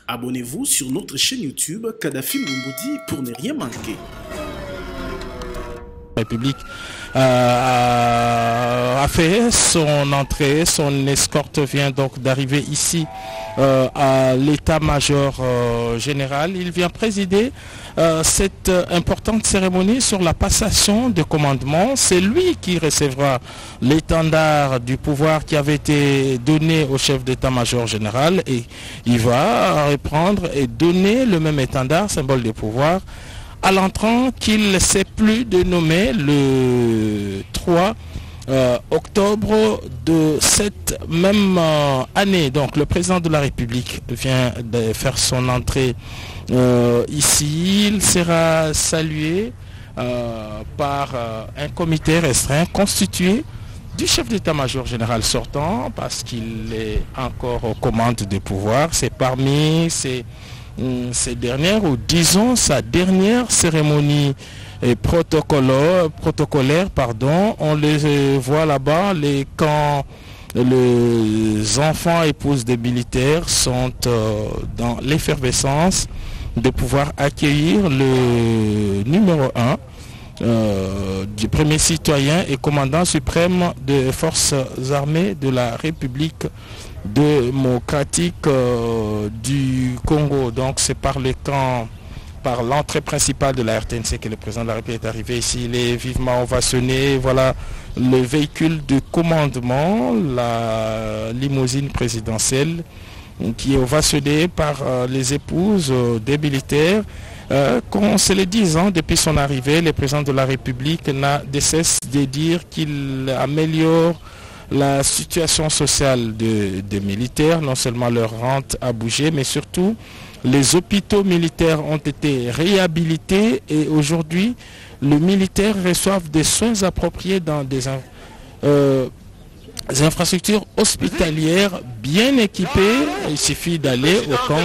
Abonnez-vous sur notre chaîne YouTube Kadhafi Moumoudi pour ne rien manquer. République a fait son entrée, son escorte vient donc d'arriver ici à l'état-major général. Il vient présider cette importante cérémonie sur la passation de commandement. C'est lui qui recevra l'étendard du pouvoir qui avait été donné au chef d'état-major général et il va reprendre et donner le même étendard, symbole de pouvoir, à l'entrant qu'il ne sait plus de nommer le 3 octobre de cette même année. Donc le président de la République vient de faire son entrée ici. Il sera salué par un comité restreint constitué du chef d'état-major général sortant parce qu'il est encore aux commandes de pouvoir. C'est parmi ces dernières, ou disons sa dernière cérémonie protocolaire, on les voit là-bas, quand les enfants épouses des militaires sont dans l'effervescence de pouvoir accueillir le numéro 1 du premier citoyen et commandant suprême des forces armées de la République démocratique du Congo. Donc c'est par l'entrée principale de la RTNC que le président de la République est arrivé ici. Il est vivement ovationné. Voilà le véhicule de commandement, la limousine présidentielle qui est ovationnée par les épouses des militaires. Qu'on se le dise, depuis son arrivée, le président de la République n'a de cesse de dire qu'il améliore la situation sociale des militaires. Non seulement leur rente a bougé, mais surtout les hôpitaux militaires ont été réhabilités et aujourd'hui les militaires reçoivent des soins appropriés dans des infrastructures hospitalières bien équipées. Il suffit d'aller au camp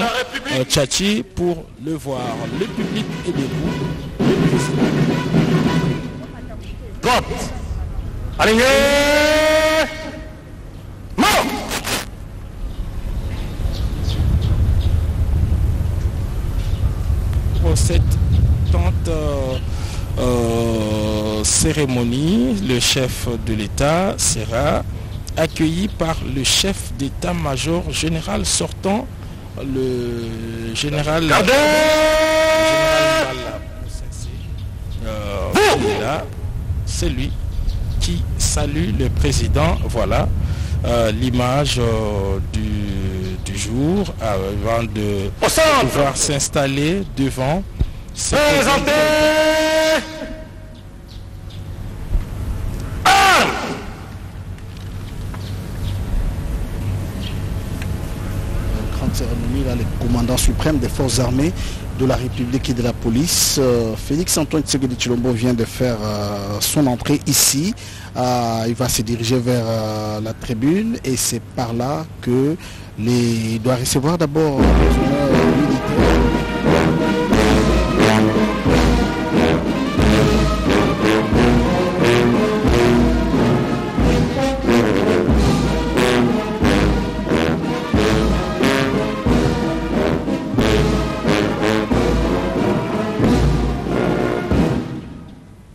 Tchachi pour le voir. Le public est debout. Aligné. Pour cette tente cérémonie, le chef de l'État sera accueilli par le chef d'état-major général sortant, le général Bala. C'est lui qui salue le président. Voilà l'image du jour avant de pouvoir s'installer devant. Présenté. Grande cérémonie, là, le commandant suprême des forces armées de la République et de la police, Félix Antoine Tshisekedi Tshilombo, vient de faire son entrée ici. Il va se diriger vers la tribune et c'est par là que il doit recevoir d'abord les honneurs militaires.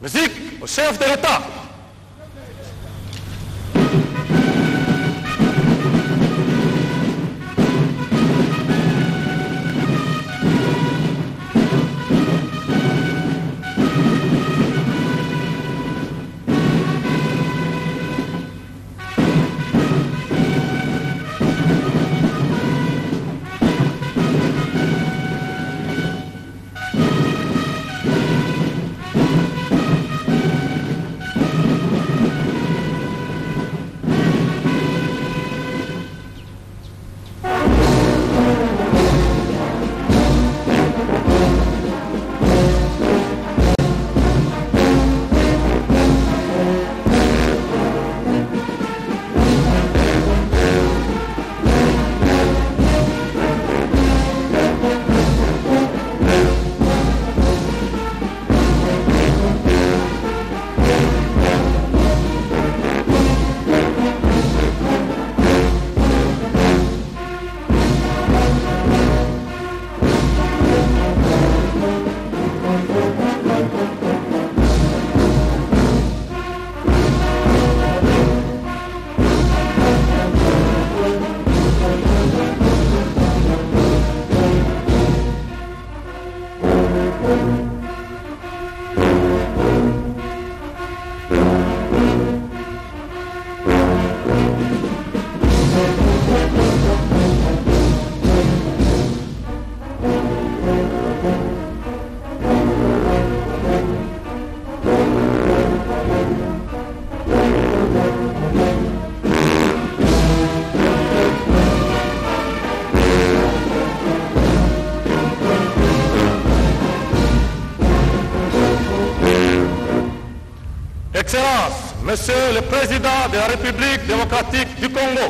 Musique au chef de l'État. Monsieur le Président de la République démocratique du Congo,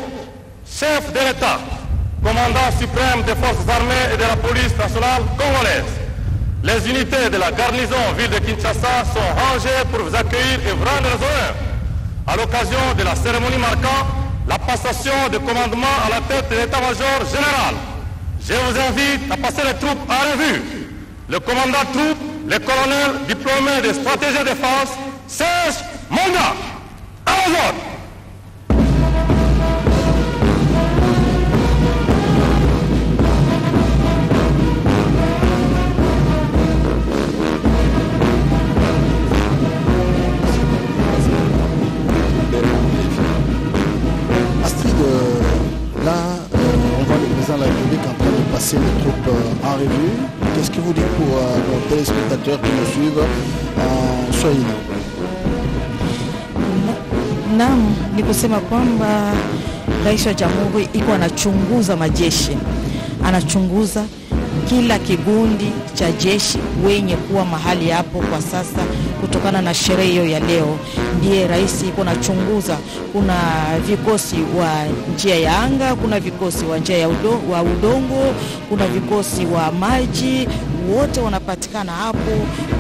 chef de l'État, commandant suprême des forces armées et de la police nationale congolaise, les unités de la garnison ville de Kinshasa sont rangées pour vous accueillir et vous rendre les honneurs. À l'occasion de la cérémonie marquant la passation de commandement à la tête de l'état-major général, je vous invite à passer les troupes en revue. Le commandant de troupes, le colonel diplômé de stratégie de défense, Serge Monga. À vos ordres. Là, on voit le président de la République en train de passer les troupes en revue. Qu'est-ce que vous dites pour nos téléspectateurs qui nous suivent en Swahili? Naam, ni kusema kwamba Rais wa Jamhuri iko anachunguza majeshi. Anachunguza kila kigundi cha jeshi wenye kuwa mahali hapo kwa sasa kutokana na sherehe hiyo ya leo. Ndiye rais iko anachunguza, kuna vikosi wa njia ya anga, kuna vikosi wa njia ya udongo, kuna vikosi wa maji, wote wanapatikana hapo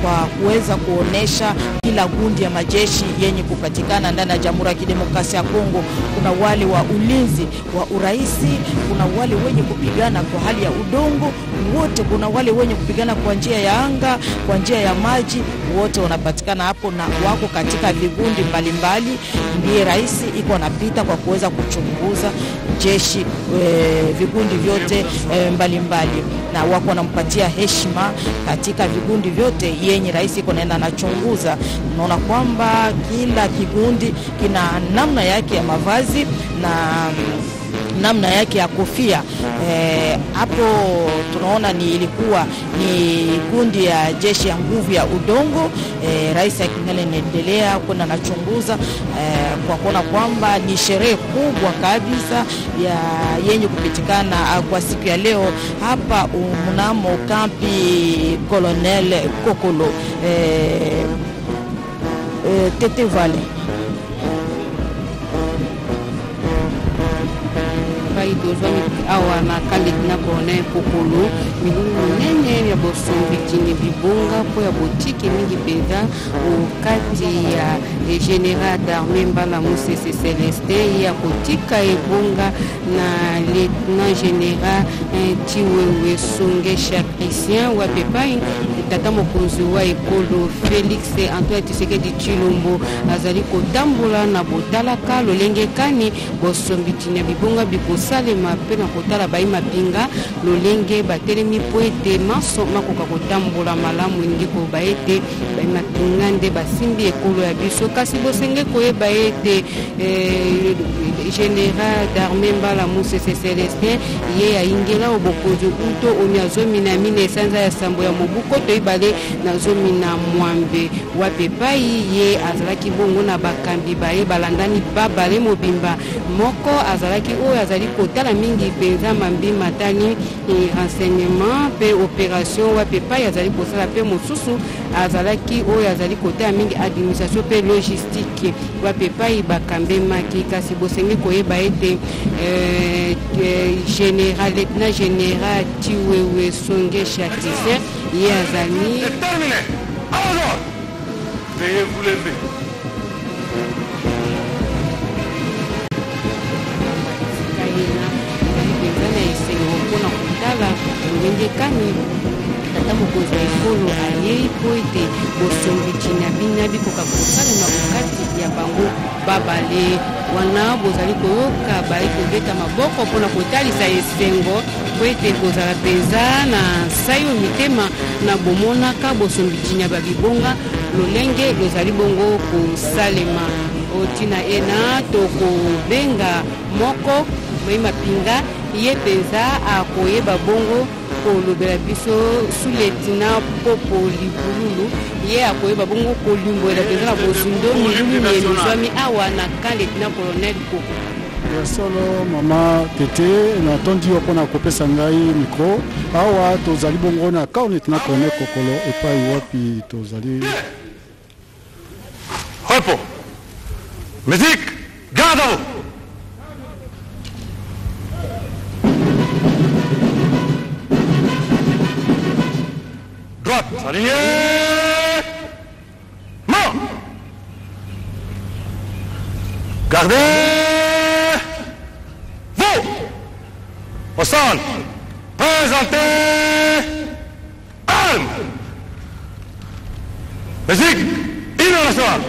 kwa kuweza kuonesha kila gundi ya majeshi yenye kupatikana ndani ya Jamhuri ya Kidemokrasia ya Kongo. Kuna wale wa ulinzi wa uraisi, kuna wale wenye kupigana kwa hali ya udongo, wote kuna wale wenye kupigana kwa njia ya anga, kwa njia ya maji, wote wanapatikana hapo na wako katika vigundi mbalimbali. Ndiye rais iko anapita kwa kuweza kuchunguza jeshi vigundi vyote mbalimbali, na wako wanampatia heshima katika vigundi vyote yenye rais iko naenda anachunguza. Unaona kwamba kila kigundi kina namna yake ya mavazi na namna yake ya kofia. Hapo tunaona ilikuwa ni kundi ya jeshi ya nguvu ya udongo. Rais akingale anaendelea kwenda anachunguza kwa kuona kwamba ni sherehe kubwa kabisa ya yenye kupitikana kwa siku ya leo hapa mnamo kampi Colonel Kokolo Tete Valley. Idozwami awa na Lieutenant Colonel Kokolo milungu nene ya bosombi jini bibonga po ya botiki mingi peza ukati ya General d'Armée Mbala Musese Celeste ya kotika ebonga na Lieutenant General Tiwewe Songesha Christian wa pepai tata mokonzi wa ekolo Félix Antoine Tshisekedi Tshilombo azali kotambola na botalaka lolenge kani bosombi jini bibonga bikosa salema pena kotala bai mapinga lolenge batelemi po ete maso makoka kotambola malamu ndiko baete bai mapinga nde basimbi ekolo ya biso kasi bosenge koyeba ete General d'Armée Mbala Musese Celestin ye aingela obokozi uto onyazomi na mine esanza ya sambo ya mobuko toibale na zomi na mwambe wa pepai ye azalaki bongo na bakambi baye balandani babale mobimba moko azalaki oyo azali kotala mingi penza mambi matani renseignement pe opération wa pepai azali kosala pe mosusu azalaki oyo azali kotala mingi administration pe logistique wa pepai bakambe maki kasi bosenge koyeba ete Lieutenant Général Tiwewe Songesha Christian ye azali terminé. Alors, veuillez vous lever. Mpona kotala lolenge kani tata mokonzi ya ekolo ayei po ete bosombi jina bina bikoka kosalema kokati ya bango babale wana bozali koyoka bali kobeta maboko mpona kotalisa esengo po ete kozala mpenza na sayo mitema na bomonaka bosombi jina babibonga lolenge lozali bongo kosalema otina ena tokobenga moko moi mapinga ye penza akoyeba bongo kolobela biso sous-lieutenant Popo Libululu ye akoyeba bongo kolimboela penza na bosindo milulu elozwami awa na Lieutenant Colonel Koko. Solo mama Tete natondi yo pona kopesa ngai micro awa tozali bongo na Lieutenant Colonel Kokolo epai wapi tozali Repos. Musique, garde à vous. Droite, alignée. Mort. Gardez. Vous. Au centre. Présentez. Armes. Musique, hymne national.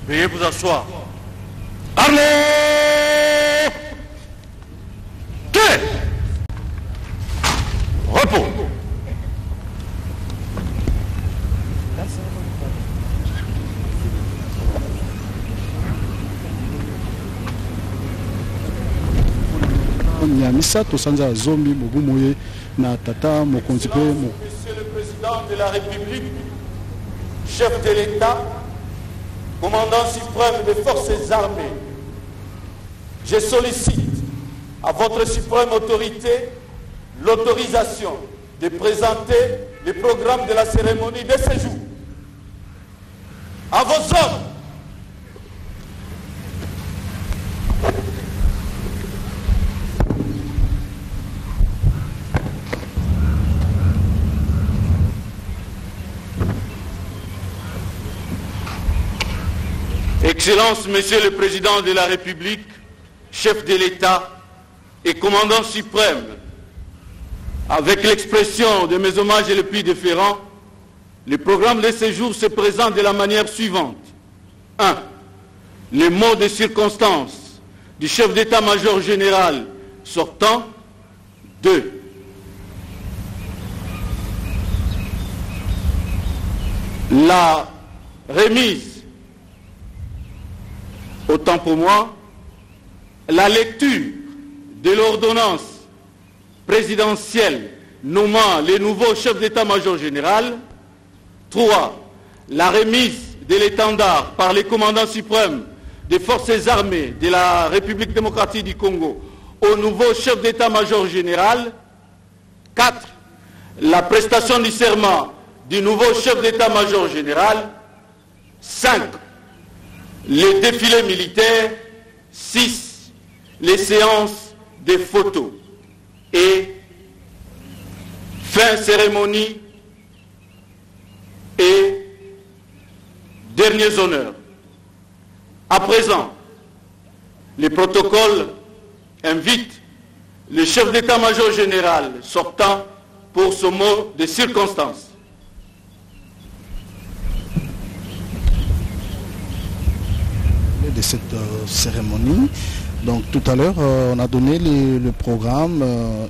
Veuillez vous asseoir. Armée. Tirez. Repos. Nyamisa tosanza zombi mobumoye na tata mokonzi pe mo. Monsieur le Président de la République, chef de l'État, commandant suprême des forces armées, je sollicite à votre suprême autorité l'autorisation de présenter le programme de la cérémonie de séjour. À vos ordres. Excellence, Monsieur le Président de la République, chef de l'État et commandant suprême, avec l'expression de mes hommages les plus déférents, le programme de séjour se présente de la manière suivante. 1. Les mots de circonstance du chef d'état-major général sortant. 2. La remise, autant pour moi, la lecture de l'ordonnance présidentielle nommant les nouveaux chefs d'état-major général. 3. La remise de l'étendard par les commandants suprêmes des forces armées de la République démocratique du Congo au nouveau chef d'état-major général. 4. La prestation du serment du nouveau chef d'état-major général. 5. Les défilés militaires. 6. Les séances de photos. Et fin cérémonie et derniers honneurs. À présent, les protocoles invitent le chef d'état-major général sortant pour ce mot de circonstance. De cette cérémonie. Donc tout à l'heure, on a donné le programme,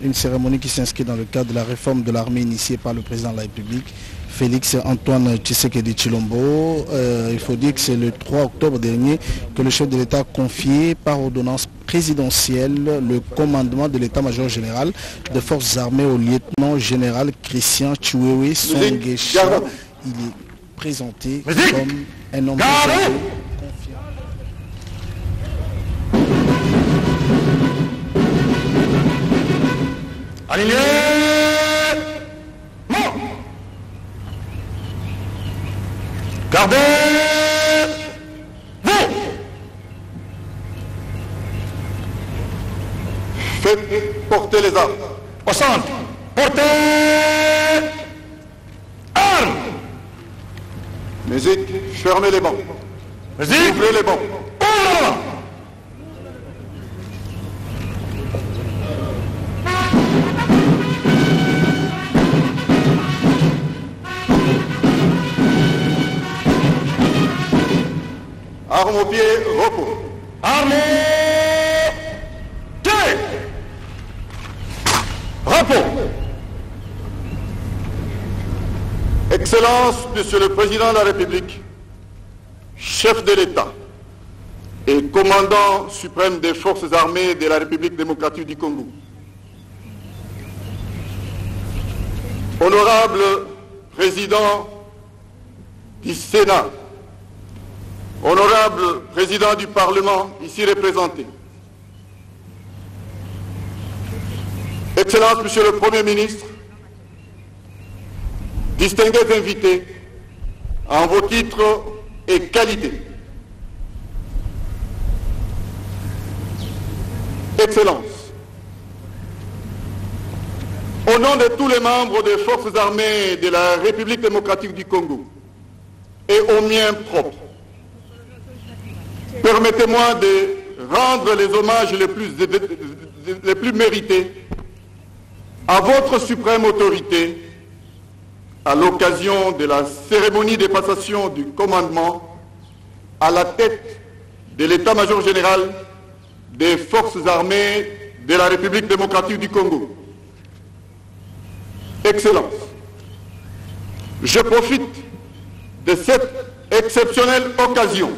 une cérémonie qui s'inscrit dans le cadre de la réforme de l'armée initiée par le président de la République, Félix Antoine Tshisekedi Tshilombo. Il faut dire que c'est le 3 octobre dernier que le chef de l'État a confié par ordonnance présidentielle le commandement de l'état-major général des forces armées au lieutenant général Christian Chiwewe Songesha. Il est présenté comme un homme confiant. Aligné. Mort. Gardez. Vous. Faites porter les armes. Au centre. Portez. Armes. Musique, fermez les bancs. Musique. Ouvrez les bancs. Ouvrez. Armes au pied, repos. Armée. Tirez. Repos. Excellence, Monsieur le Président de la République, chef de l'État et commandant suprême des forces armées de la République démocratique du Congo. Honorable Président du Sénat, Honorable Président du Parlement ici représenté, Excellence, Monsieur le Premier ministre, distingués invités en vos titres et qualités. Excellence, au nom de tous les membres des forces armées de la République démocratique du Congo et aux miens propres, permettez-moi de rendre les hommages les plus mérités à votre suprême autorité à l'occasion de la cérémonie de passation du commandement à la tête de l'état-major général des forces armées de la République démocratique du Congo. Excellence, je profite de cette exceptionnelle occasion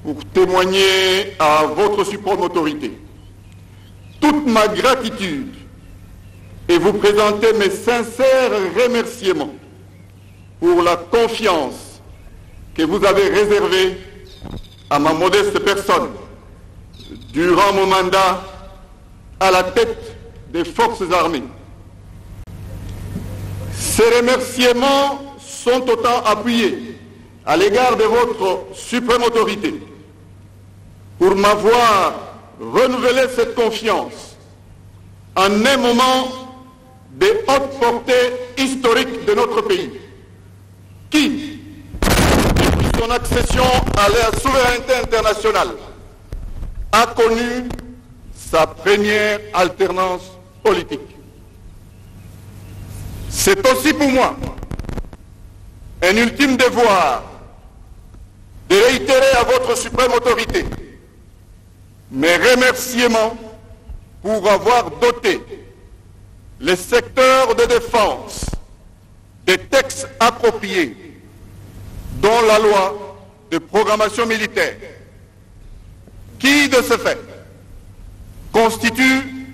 pour témoigner à votre suprême autorité toute ma gratitude et vous présenter mes sincères remerciements pour la confiance que vous avez réservée à ma modeste personne durant mon mandat à la tête des forces armées. Ces remerciements sont autant appuyés à l'égard de votre suprême autorité pour m'avoir renouvelé cette confiance en un moment de haute portée historique de notre pays, qui, depuis son accession à la souveraineté internationale, a connu sa première alternance politique. C'est aussi pour moi un ultime devoir de réitérer à votre suprême autorité mes remerciements pour avoir doté les secteurs de défense des textes appropriés, dont la loi de programmation militaire, qui, de ce fait, constitue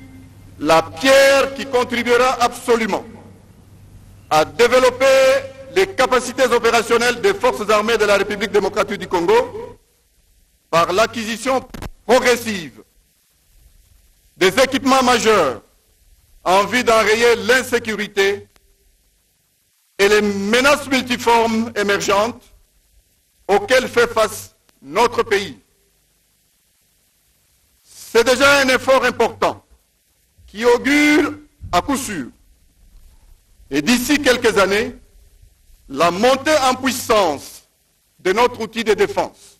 la pierre qui contribuera absolument à développer les capacités opérationnelles des forces armées de la République démocratique du Congo par l'acquisition progressive des équipements majeurs en vue d'enrayer l'insécurité et les menaces multiformes émergentes auxquelles fait face notre pays. C'est déjà un effort important qui augure à coup sûr, et d'ici quelques années, la montée en puissance de notre outil de défense.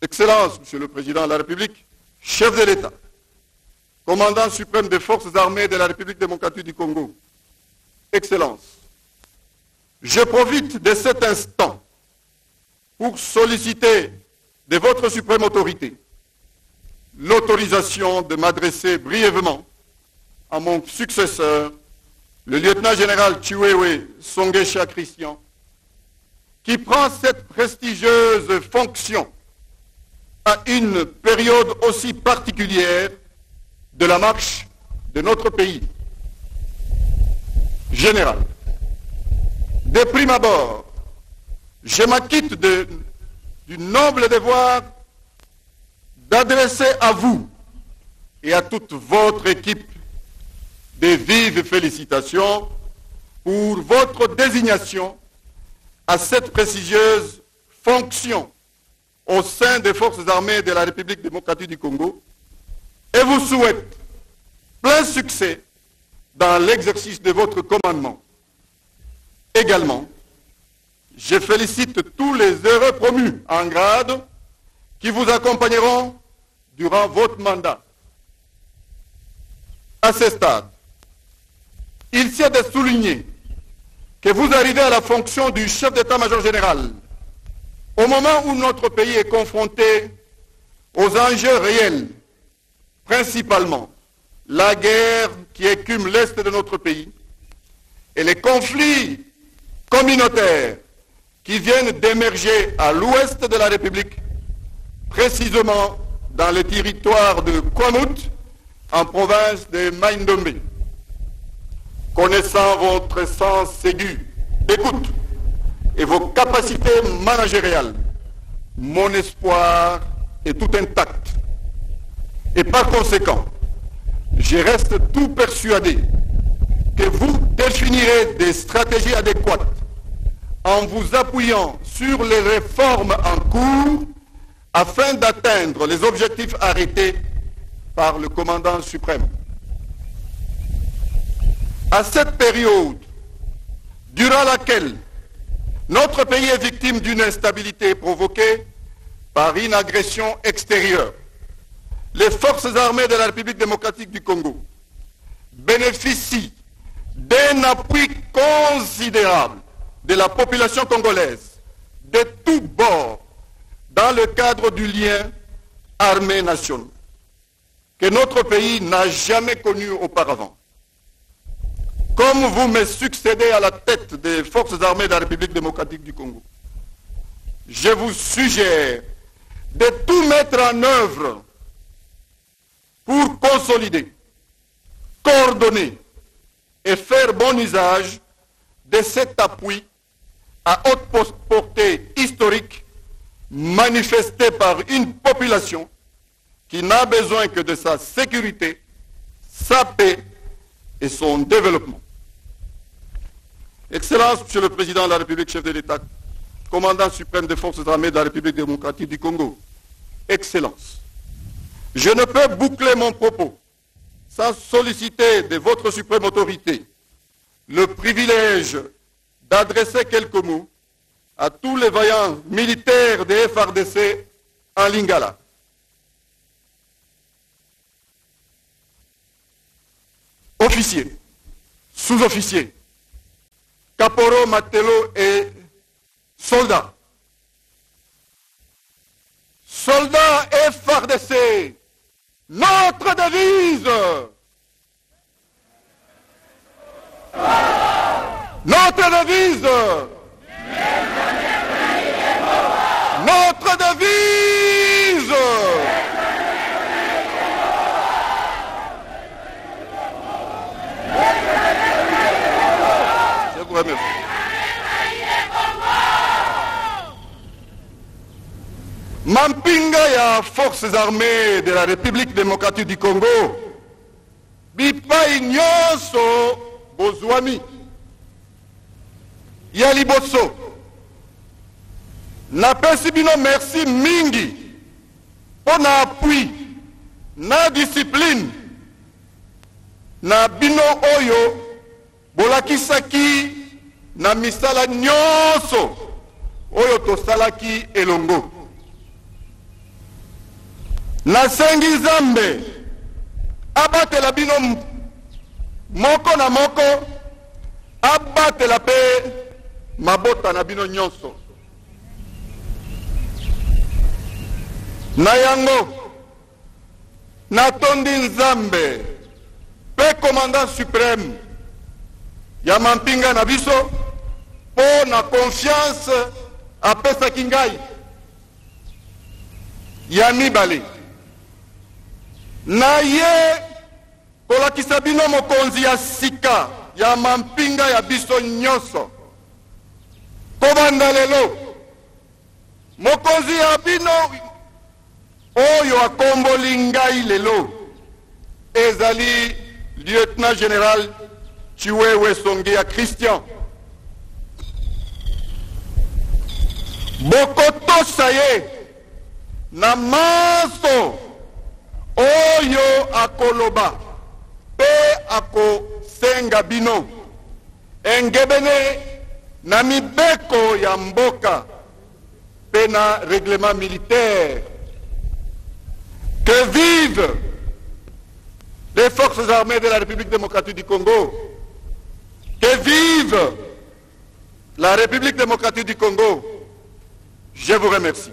Excellence, Monsieur le Président de la République, chef de l'État, commandant suprême des forces armées de la République démocratique du Congo. Excellence, je profite de cet instant pour solliciter de votre suprême autorité l'autorisation de m'adresser brièvement à mon successeur, le lieutenant-général Chiwewe Songesha Christian, qui prend cette prestigieuse fonction à une période aussi particulière de la marche de notre pays. Général, de prime abord, je m'acquitte du noble devoir d'adresser à vous et à toute votre équipe de vives félicitations pour votre désignation à cette prestigieuse fonction au sein des forces armées de la République démocratique du Congo et vous souhaite plein succès dans l'exercice de votre commandement. Également, je félicite tous les heureux promus en grade qui vous accompagneront durant votre mandat. À ce stade, il s'y est de souligner que vous arrivez à la fonction du chef d'état-major général au moment où notre pays est confronté aux enjeux réels, principalement la guerre qui écume l'Est de notre pays et les conflits communautaires qui viennent d'émerger à l'ouest de la République, précisément dans le territoire de Kwamut, en province de Maïndombe. Connaissant votre sens aigu d'écoute et vos capacités managériales, mon espoir est tout intact. Et par conséquent, je reste tout persuadé que vous définirez des stratégies adéquates en vous appuyant sur les réformes en cours afin d'atteindre les objectifs arrêtés par le commandant suprême. À cette période, durant laquelle notre pays est victime d'une instabilité provoquée par une agression extérieure, les forces armées de la République démocratique du Congo bénéficient d'un appui considérable de la population congolaise, de tous bords, dans le cadre du lien armée-nation, que notre pays n'a jamais connu auparavant. Comme vous me succédez à la tête des forces armées de la République démocratique du Congo, je vous suggère de tout mettre en œuvre pour consolider, coordonner et faire bon usage de cet appui à haute portée historique manifesté par une population qui n'a besoin que de sa sécurité, sa paix et son développement. Excellence, Monsieur le Président de la République, chef de l'État, commandant suprême des forces armées de la République démocratique du Congo, Excellence, je ne peux boucler mon propos sans solliciter de votre suprême autorité le privilège d'adresser quelques mots à tous les vaillants militaires des FARDC en Lingala. Officiers, sous-officiers, caporaux, matelots et soldats. Soldats FARDC, notre devise. Notre devise. Notre devise. Je vous remercie. Mampinga ya forces armées de la République démocratique du Congo bipai nyonso bozwami ya liboso napesi bino merci mingi mpo na appui na discipline na bino oyo bolakisaki na misala nyonso oyo tosalaki elongo. Nasengi Nzambe abatela bino moko na moko, abatela pe mabota na bino nyonso. Na yango natondi Nzambe pe commandant suprême ya mampinga na biso po na confiance apesaki ngai ya mibale. Na ye kolakisa bino mokonzi ya sika ya mampinga ya biso nyonso. Kobanda lelo mokonzi ya bino oyo akomboli ngai lelo ezali lieutenant général Chiwewe Songea Christian. Bokotosa ye na maso oyo akoloba pe akosenga bino engebene na mibeko ya mboka pe na règlement militaire. Que vivent les forces armées de la République démocratique du Congo. Que vive la République démocratique du Congo. Je vous remercie.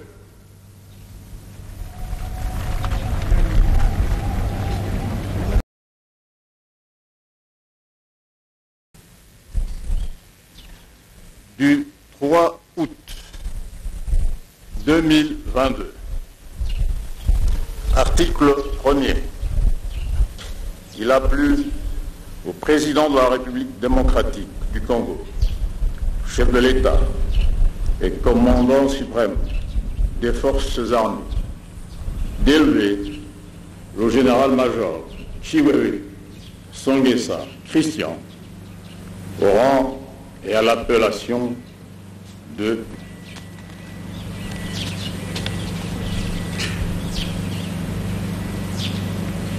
Du 3 août 2022. Article 1er. Il a plu au président de la République démocratique du Congo, chef de l'État et commandant suprême des forces armées, d'élever le général-major Chiwewe Songesa Christian au rang et à l'appellation de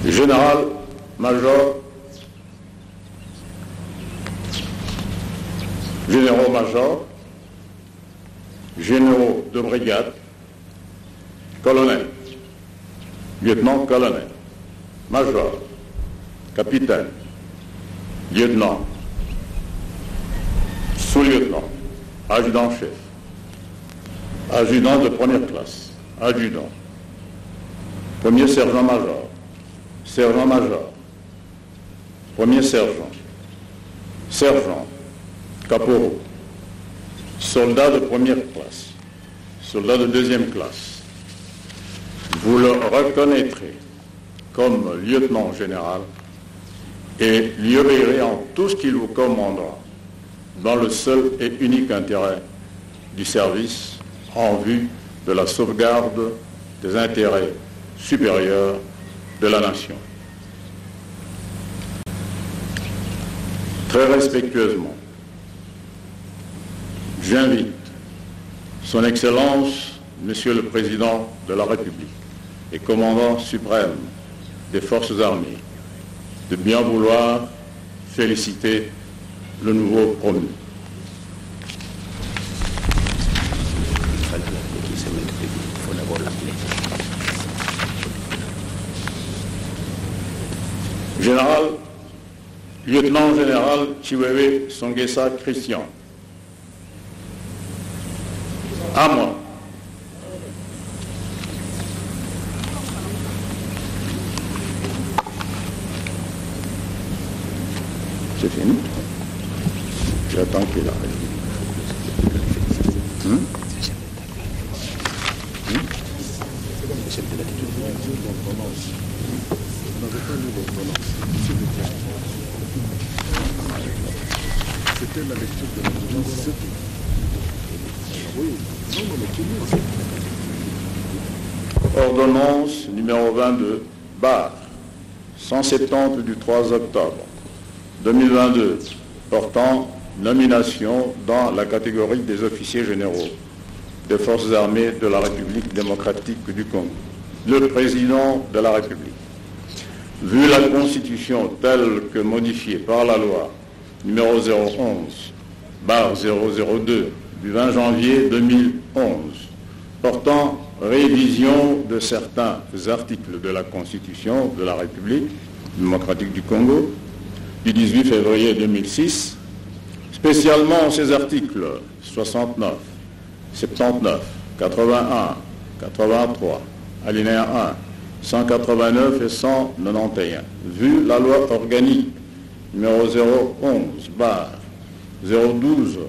général-major, généraux-major, généraux de brigade, colonel, lieutenant-colonel, major, capitaine, lieutenant, sous-lieutenant, adjudant-chef, adjudant de première classe, adjudant, premier sergent-major, sergent-major, premier sergent, sergent, caporal, soldat de première classe, soldat de deuxième classe. Vous le reconnaîtrez comme lieutenant général et lui obéirez en tout ce qu'il vous commandera dans le seul et unique intérêt du service en vue de la sauvegarde des intérêts supérieurs de la nation. Très respectueusement, j'invite Son Excellence, Monsieur le Président de la République et Commandant suprême des Forces armées, de bien vouloir féliciter le nouveau promu. Général, lieutenant général Chiwewe Songesa Christian. À moi. C'est fini. J'attends qu'il arrive. C'était la lecture de l'ordonnance. Ordonnance numéro 22, barre 170 du 3 octobre 2022, portant nomination dans la catégorie des officiers généraux des forces armées de la République démocratique du Congo. Le président de la République, vu la Constitution telle que modifiée par la loi numéro 011, barre 002 du 20 janvier 2011, portant révision de certains articles de la Constitution de la République démocratique du Congo du 18 février 2006, spécialement ces articles 69, 79, 81, 83, alinéa 1, 189 et 191, vu la loi organique numéro 011, barre 012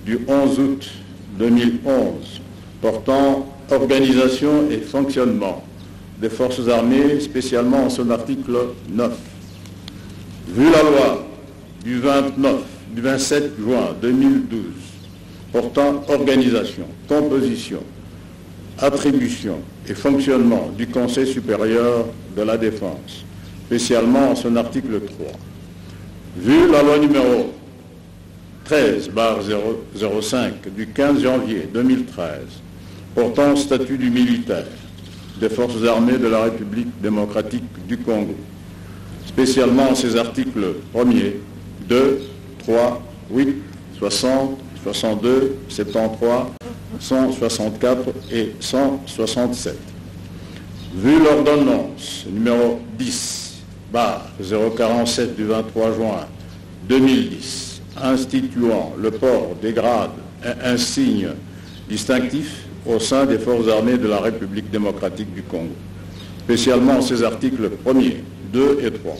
du 11 août 2011, portant organisation et fonctionnement des forces armées, spécialement en son article 9. Vu la loi du 27 juin 2012, portant organisation, composition, attribution et fonctionnement du Conseil supérieur de la défense, spécialement son article 3. Vu la loi numéro 13/005 du 15 janvier 2013 portant statut du militaire des forces armées de la République démocratique du Congo, spécialement ses articles 1er, 2, 3, 8, 60, 62, 73, 164 et 167. Vu l'ordonnance numéro 10/047 du 23 juin 2010 instituant le port des grades et insignes distinctifs au sein des forces armées de la République démocratique du Congo, spécialement ses articles 1er, 2 et 3.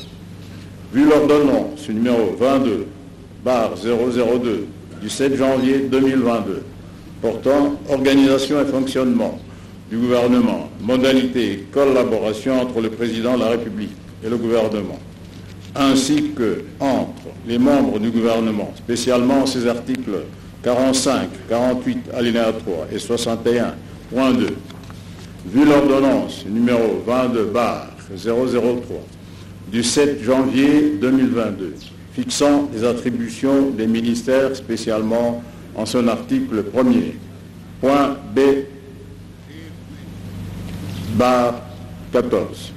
Vu l'ordonnance numéro 22/002 du 7 janvier 2022 portant organisation et fonctionnement du gouvernement, modalités et collaboration entre le président de la République et le gouvernement, ainsi que entre les membres du gouvernement, spécialement ces articles 45, 48, alinéa 3 et 61.2. Vu l'ordonnance numéro 22/003 du 7 janvier 2022, fixant les attributions des ministères, spécialement en son article 1er, point B/14.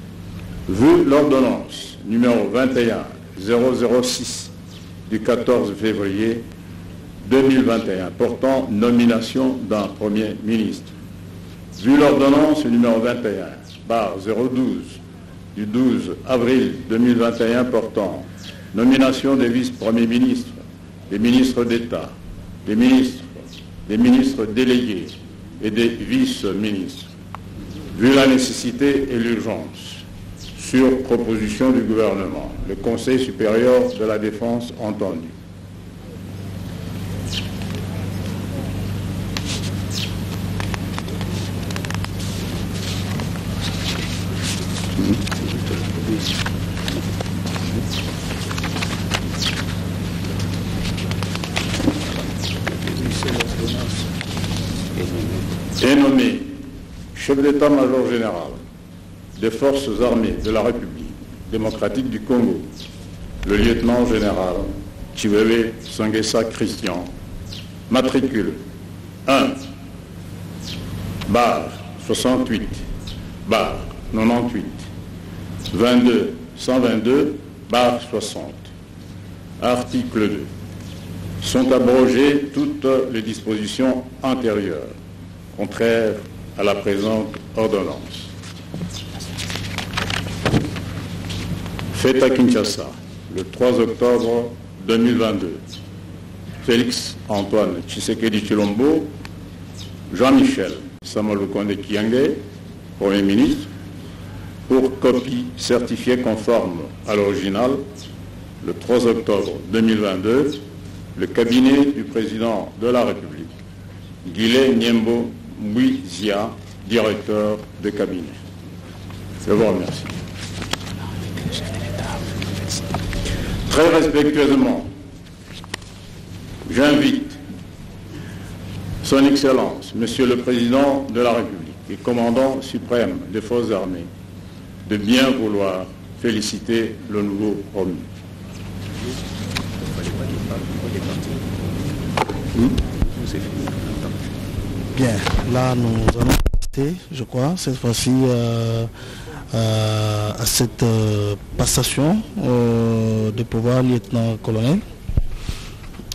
Vu l'ordonnance numéro 21/006 du 14 février 2021 portant nomination d'un Premier ministre. Vu l'ordonnance numéro 21/012 du 12 avril 2021 portant nomination des vice-premiers ministres, des ministres d'État, des ministres délégués et des vice-ministres. Vu la nécessité et l'urgence, sur proposition du gouvernement, le Conseil supérieur de la défense entendu. Est nommé chef d'état-major général des forces armées de la République démocratique du Congo, le lieutenant général Chivele Sangesa Christian, matricule 1/68/98 22-122/60. Article 2. Sont abrogées toutes les dispositions antérieures, contraires à la présente ordonnance. Fait à Kinshasa, le 3 octobre 2022, Félix Antoine Tshisekedi Tshilombo, Jean-Michel Samalukonde Kyenge, Premier ministre, pour copie certifiée conforme à l'original, le 3 octobre 2022, le cabinet du président de la République, Guilé Niembo Mbouizia, directeur de cabinet. Je vous remercie. Très respectueusement, j'invite Son Excellence, Monsieur le Président de la République et Commandant suprême des Forces armées, de bien vouloir féliciter le nouveau promu. Bien, là nous allons assister, je crois, cette fois-ci à cette passation de pouvoir lieutenant-colonel.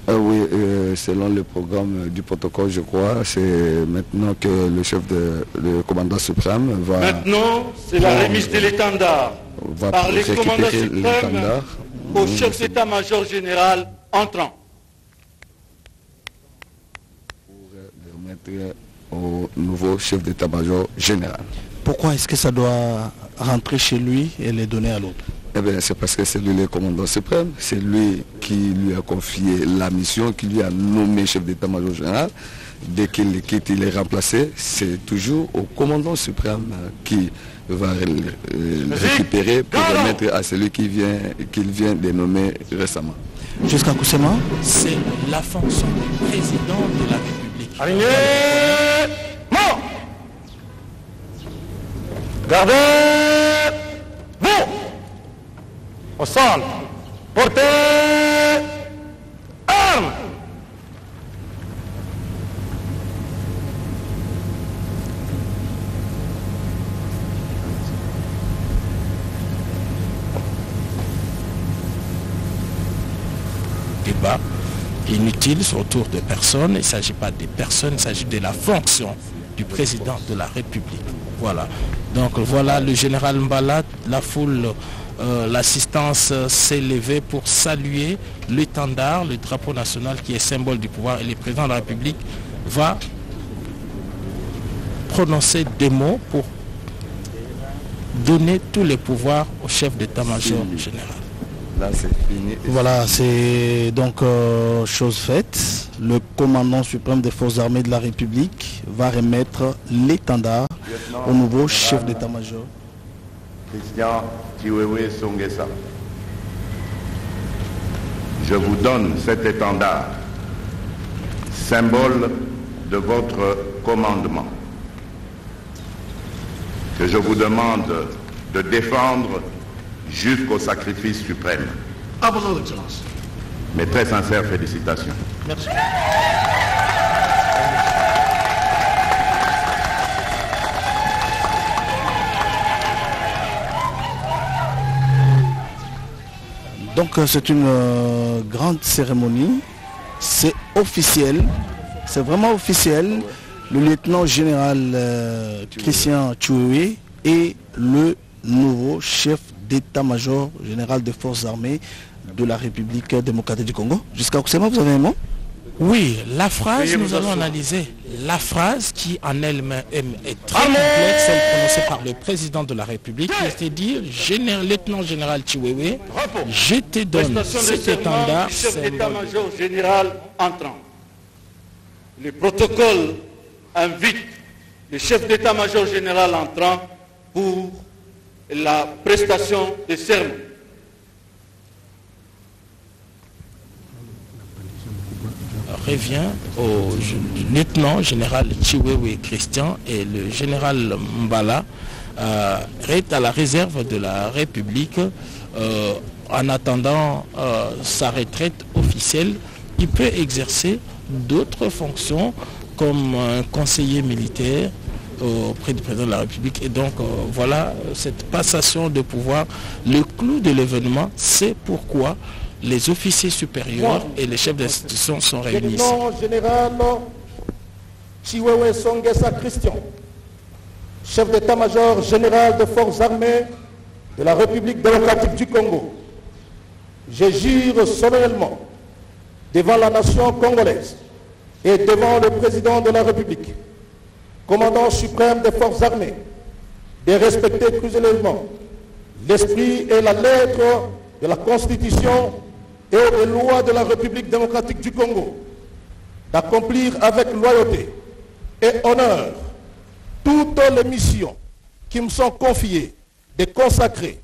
Oui, selon le programme du protocole, je crois, c'est maintenant que le commandant suprême va... Maintenant, c'est la remise de l'étendard par le commandant suprême au chef d'état-major général entrant. Au nouveau chef d'état-major général. Pourquoi est-ce que ça doit rentrer chez lui et les donner à l'autre? Eh bien, c'est parce que c'est lui le commandant suprême, c'est lui qui lui a confié la mission, qui lui a nommé chef d'état-major général. Dès qu'il quitte, il est remplacé. C'est toujours au commandant suprême qui va le récupérer pour remettre à celui qu'il vient de nommer récemment. Jusqu'à Koussema, c'est la fonction du président de la République. Aligné, mort. Gardez, vous. Au centre. Portez armes. Débat inutile sur autour de personnes. Il ne s'agit pas des personnes, il s'agit de la fonction du président de la République. Voilà. Donc voilà le général Mbala, la foule, l'assistance s'est levée pour saluer l'étendard, le drapeau national qui est symbole du pouvoir, et le président de la République va prononcer des mots pour donner tous les pouvoirs au chef d'état-major général. Là, c'est fini. Voilà, c'est donc chose faite. Le commandant suprême des forces armées de la République va remettre l'étendard au nouveau chef d'état-major. Christian Chiwewe Songesa. Je vous donne cet étendard, symbole de votre commandement, que je vous demande de défendre jusqu'au sacrifice suprême. À vos ordres, Excellence. Mes très sincères félicitations. Merci. Donc c'est une grande cérémonie, c'est officiel, c'est vraiment officiel. Le lieutenant général Christian Chiwewe est le nouveau chef d'état-major général des forces armées de la République démocratique du Congo. Jusqu'à Oksema, vous avez un mot? Oui, la phrase, nous allons analyser la phrase qui en elle-même est très complexe, celle prononcée par le président de la République, qui s'est dit, lieutenant général Chiwewe, je te donne cet étendard. Chef d'état-major général entrant. Le protocole invite le chef d'état-major général entrant pour la prestation de serment. Revient au lieutenant général Chiwewe Christian et le général Mbala est à la réserve de la République en attendant sa retraite officielle. Il peut exercer d'autres fonctions comme un conseiller militaire auprès du président de la République. Et donc voilà cette passation de pouvoir. Le clou de l'événement, c'est pourquoi les officiers supérieurs et les chefs d'institution sont réunis. Lieutenant général Chiwewe Songesa Christian, chef d'état-major général des forces armées de la République démocratique du Congo, je jure solennellement devant la nation congolaise et devant le président de la République, commandant suprême des forces armées, de respecter cruellement l'esprit et la lettre de la Constitution et des lois de la République démocratique du Congo, d'accomplir avec loyauté et honneur toutes les missions qui me sont confiées, de consacrer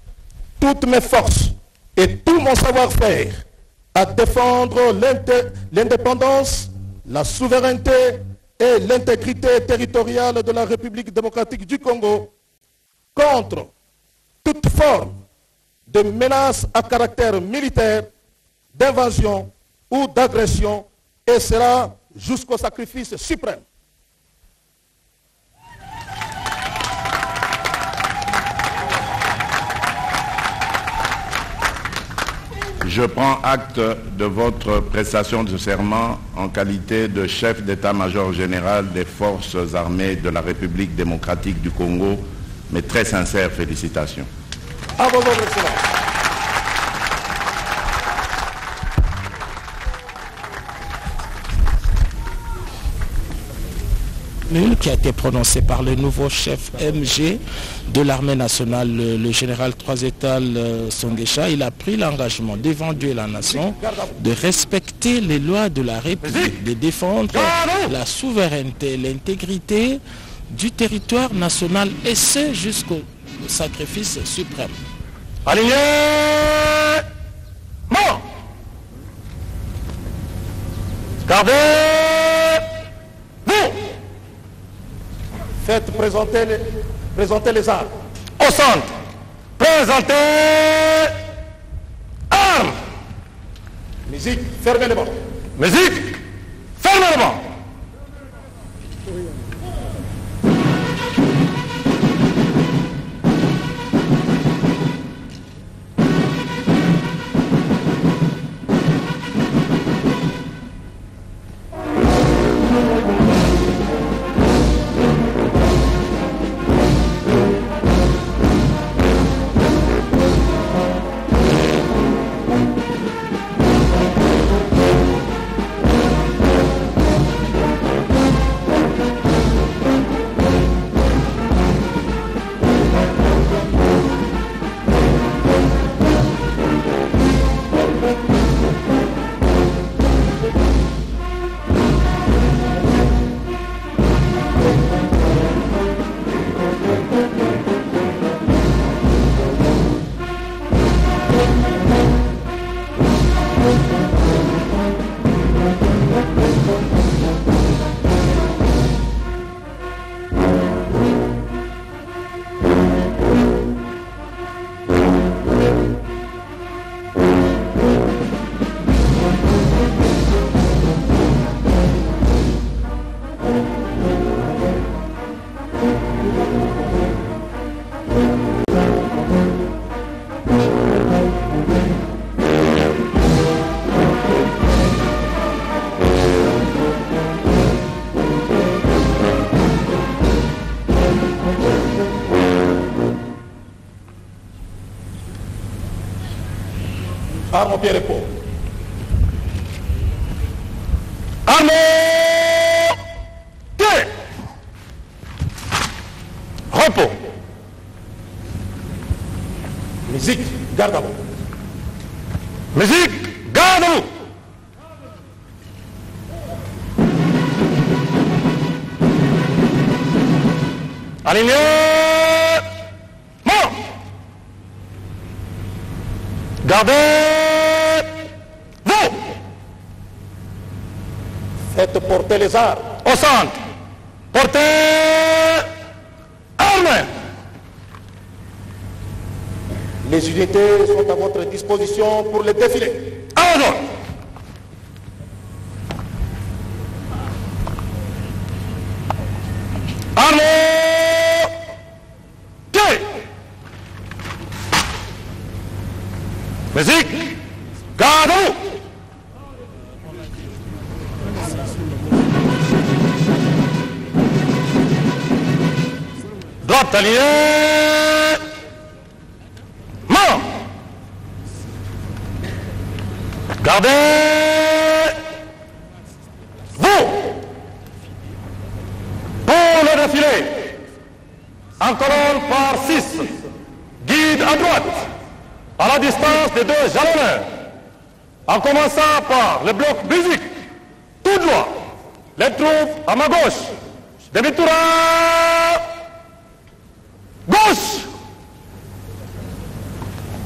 toutes mes forces et tout mon savoir-faire à défendre l'indépendance, la souveraineté et l'intégrité territoriale de la République démocratique du Congo contre toute forme de menace à caractère militaire, d'invasion ou d'agression, et cela jusqu'au sacrifice suprême. Je prends acte de votre prestation de serment en qualité de chef d'état-major général des forces armées de la République démocratique du Congo. Mes très sincères félicitations. À vos ordres, Excellence. Qui a été prononcé par le nouveau chef MG de l'armée nationale, le général 3 étoiles Songesa. Il a pris l'engagement devant Dieu et la nation de respecter les lois de la République, de défendre la souveraineté, l'intégrité du territoire national, et ce jusqu'au sacrifice suprême. Aligné. Mort. Gardez. Vous. Faites présenter les armes. Au centre. Présentez Musique, fermez le banc. Musique, fermez le banc. Armes au pied repos. Armes pied. Repos. Musique, garde à vous. Musique, garde à vous. Aligné. Mort. Gardez. Vous. Faites porter les armes. Au centre. Portez. Armes. Les unités sont à votre disposition pour le défilé. À l'ordre. Armes. Pied. Musique. Garde-vous. Droite alliée. Mort. Gardez. Vous. Pour le défilé. En colonne par 6. Guide à droite. À la distance des deux jalonneurs. En commençant par le bloc musique. Tout droit. Les troupes à ma gauche. Demi-tour à gauche.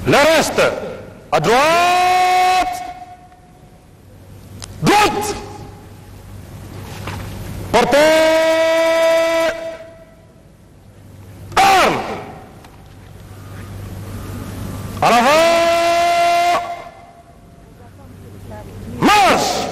Le reste à droite. Droite. Portez. Arme. À l'avant. Marche.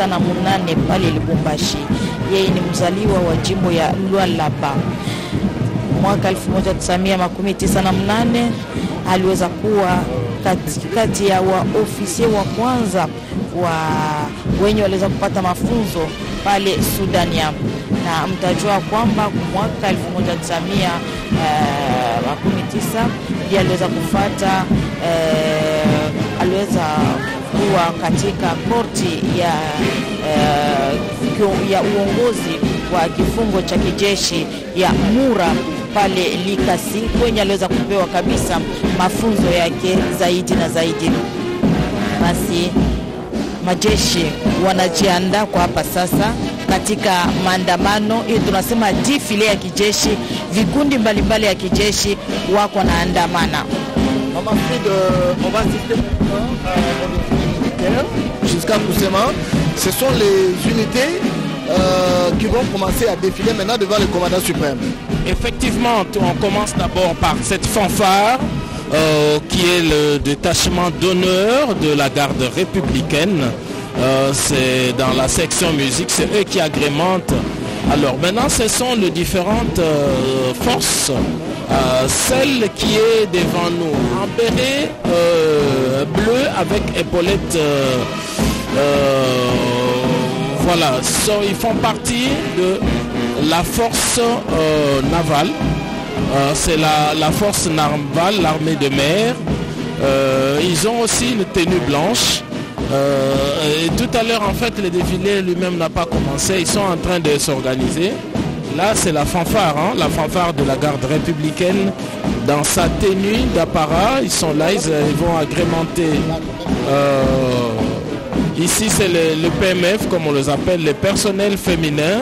na munane pale Lubumbashi. Yeye ni mzaliwa wa jimbo ya Lualaba. Mwaka 1998 aliweza kuwa kati ya waofisia wa kwanza wenye waliweza kupata mafunzo pale Sudania, na mtajua kwamba mwaka 1919 ndiye aliweza kufuata aliweza kuwa katika korti ya uongozi kwa kifungo cha kijeshi ya Mura pale Likasi, kwenye aliweza kupewa kabisa mafunzo yake zaidi na zaidi. Basi majeshi wanajiandaa kwa hapa sasa katika maandamano hii, tunasema defile ya kijeshi. Vikundi mbalimbali ya kijeshi wako wanaandamana. On va assister jusqu'à Kousema. Ce sont les unités qui vont commencer à défiler maintenant devant le commandant suprême. Effectivement, on commence d'abord par cette fanfare qui est le détachement d'honneur de la garde républicaine. C'est dans la section musique, c'est eux qui agrémentent. Alors maintenant, ce sont les différentes forces. Celle qui est devant nous, en béret bleu avec épaulettes, voilà, ils font partie de la force navale. C'est la force navale, l'armée de mer. Ils ont aussi une tenue blanche. Et tout à l'heure, en fait, le défilé lui-même n'a pas commencé. Ils sont en train de s'organiser. Là, c'est la fanfare, hein, la fanfare de la garde républicaine dans sa tenue d'apparat. Ils sont là, ils vont agrémenter. Ici, c'est le PMF, comme on les appelle, le personnel féminin.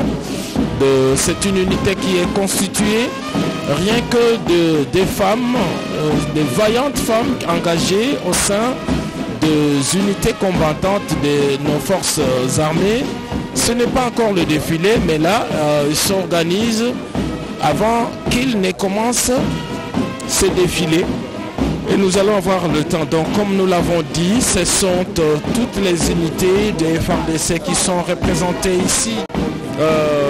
C'est une unité qui est constituée rien que des femmes, des vaillantes femmes engagées au sein des unités combattantes de nos forces armées. Ce n'est pas encore le défilé, mais là, ils s'organisent avant qu'il ne commence ce défilé. Et nous allons avoir le temps. Donc, comme nous l'avons dit, ce sont toutes les unités des FARDC qui sont représentées ici.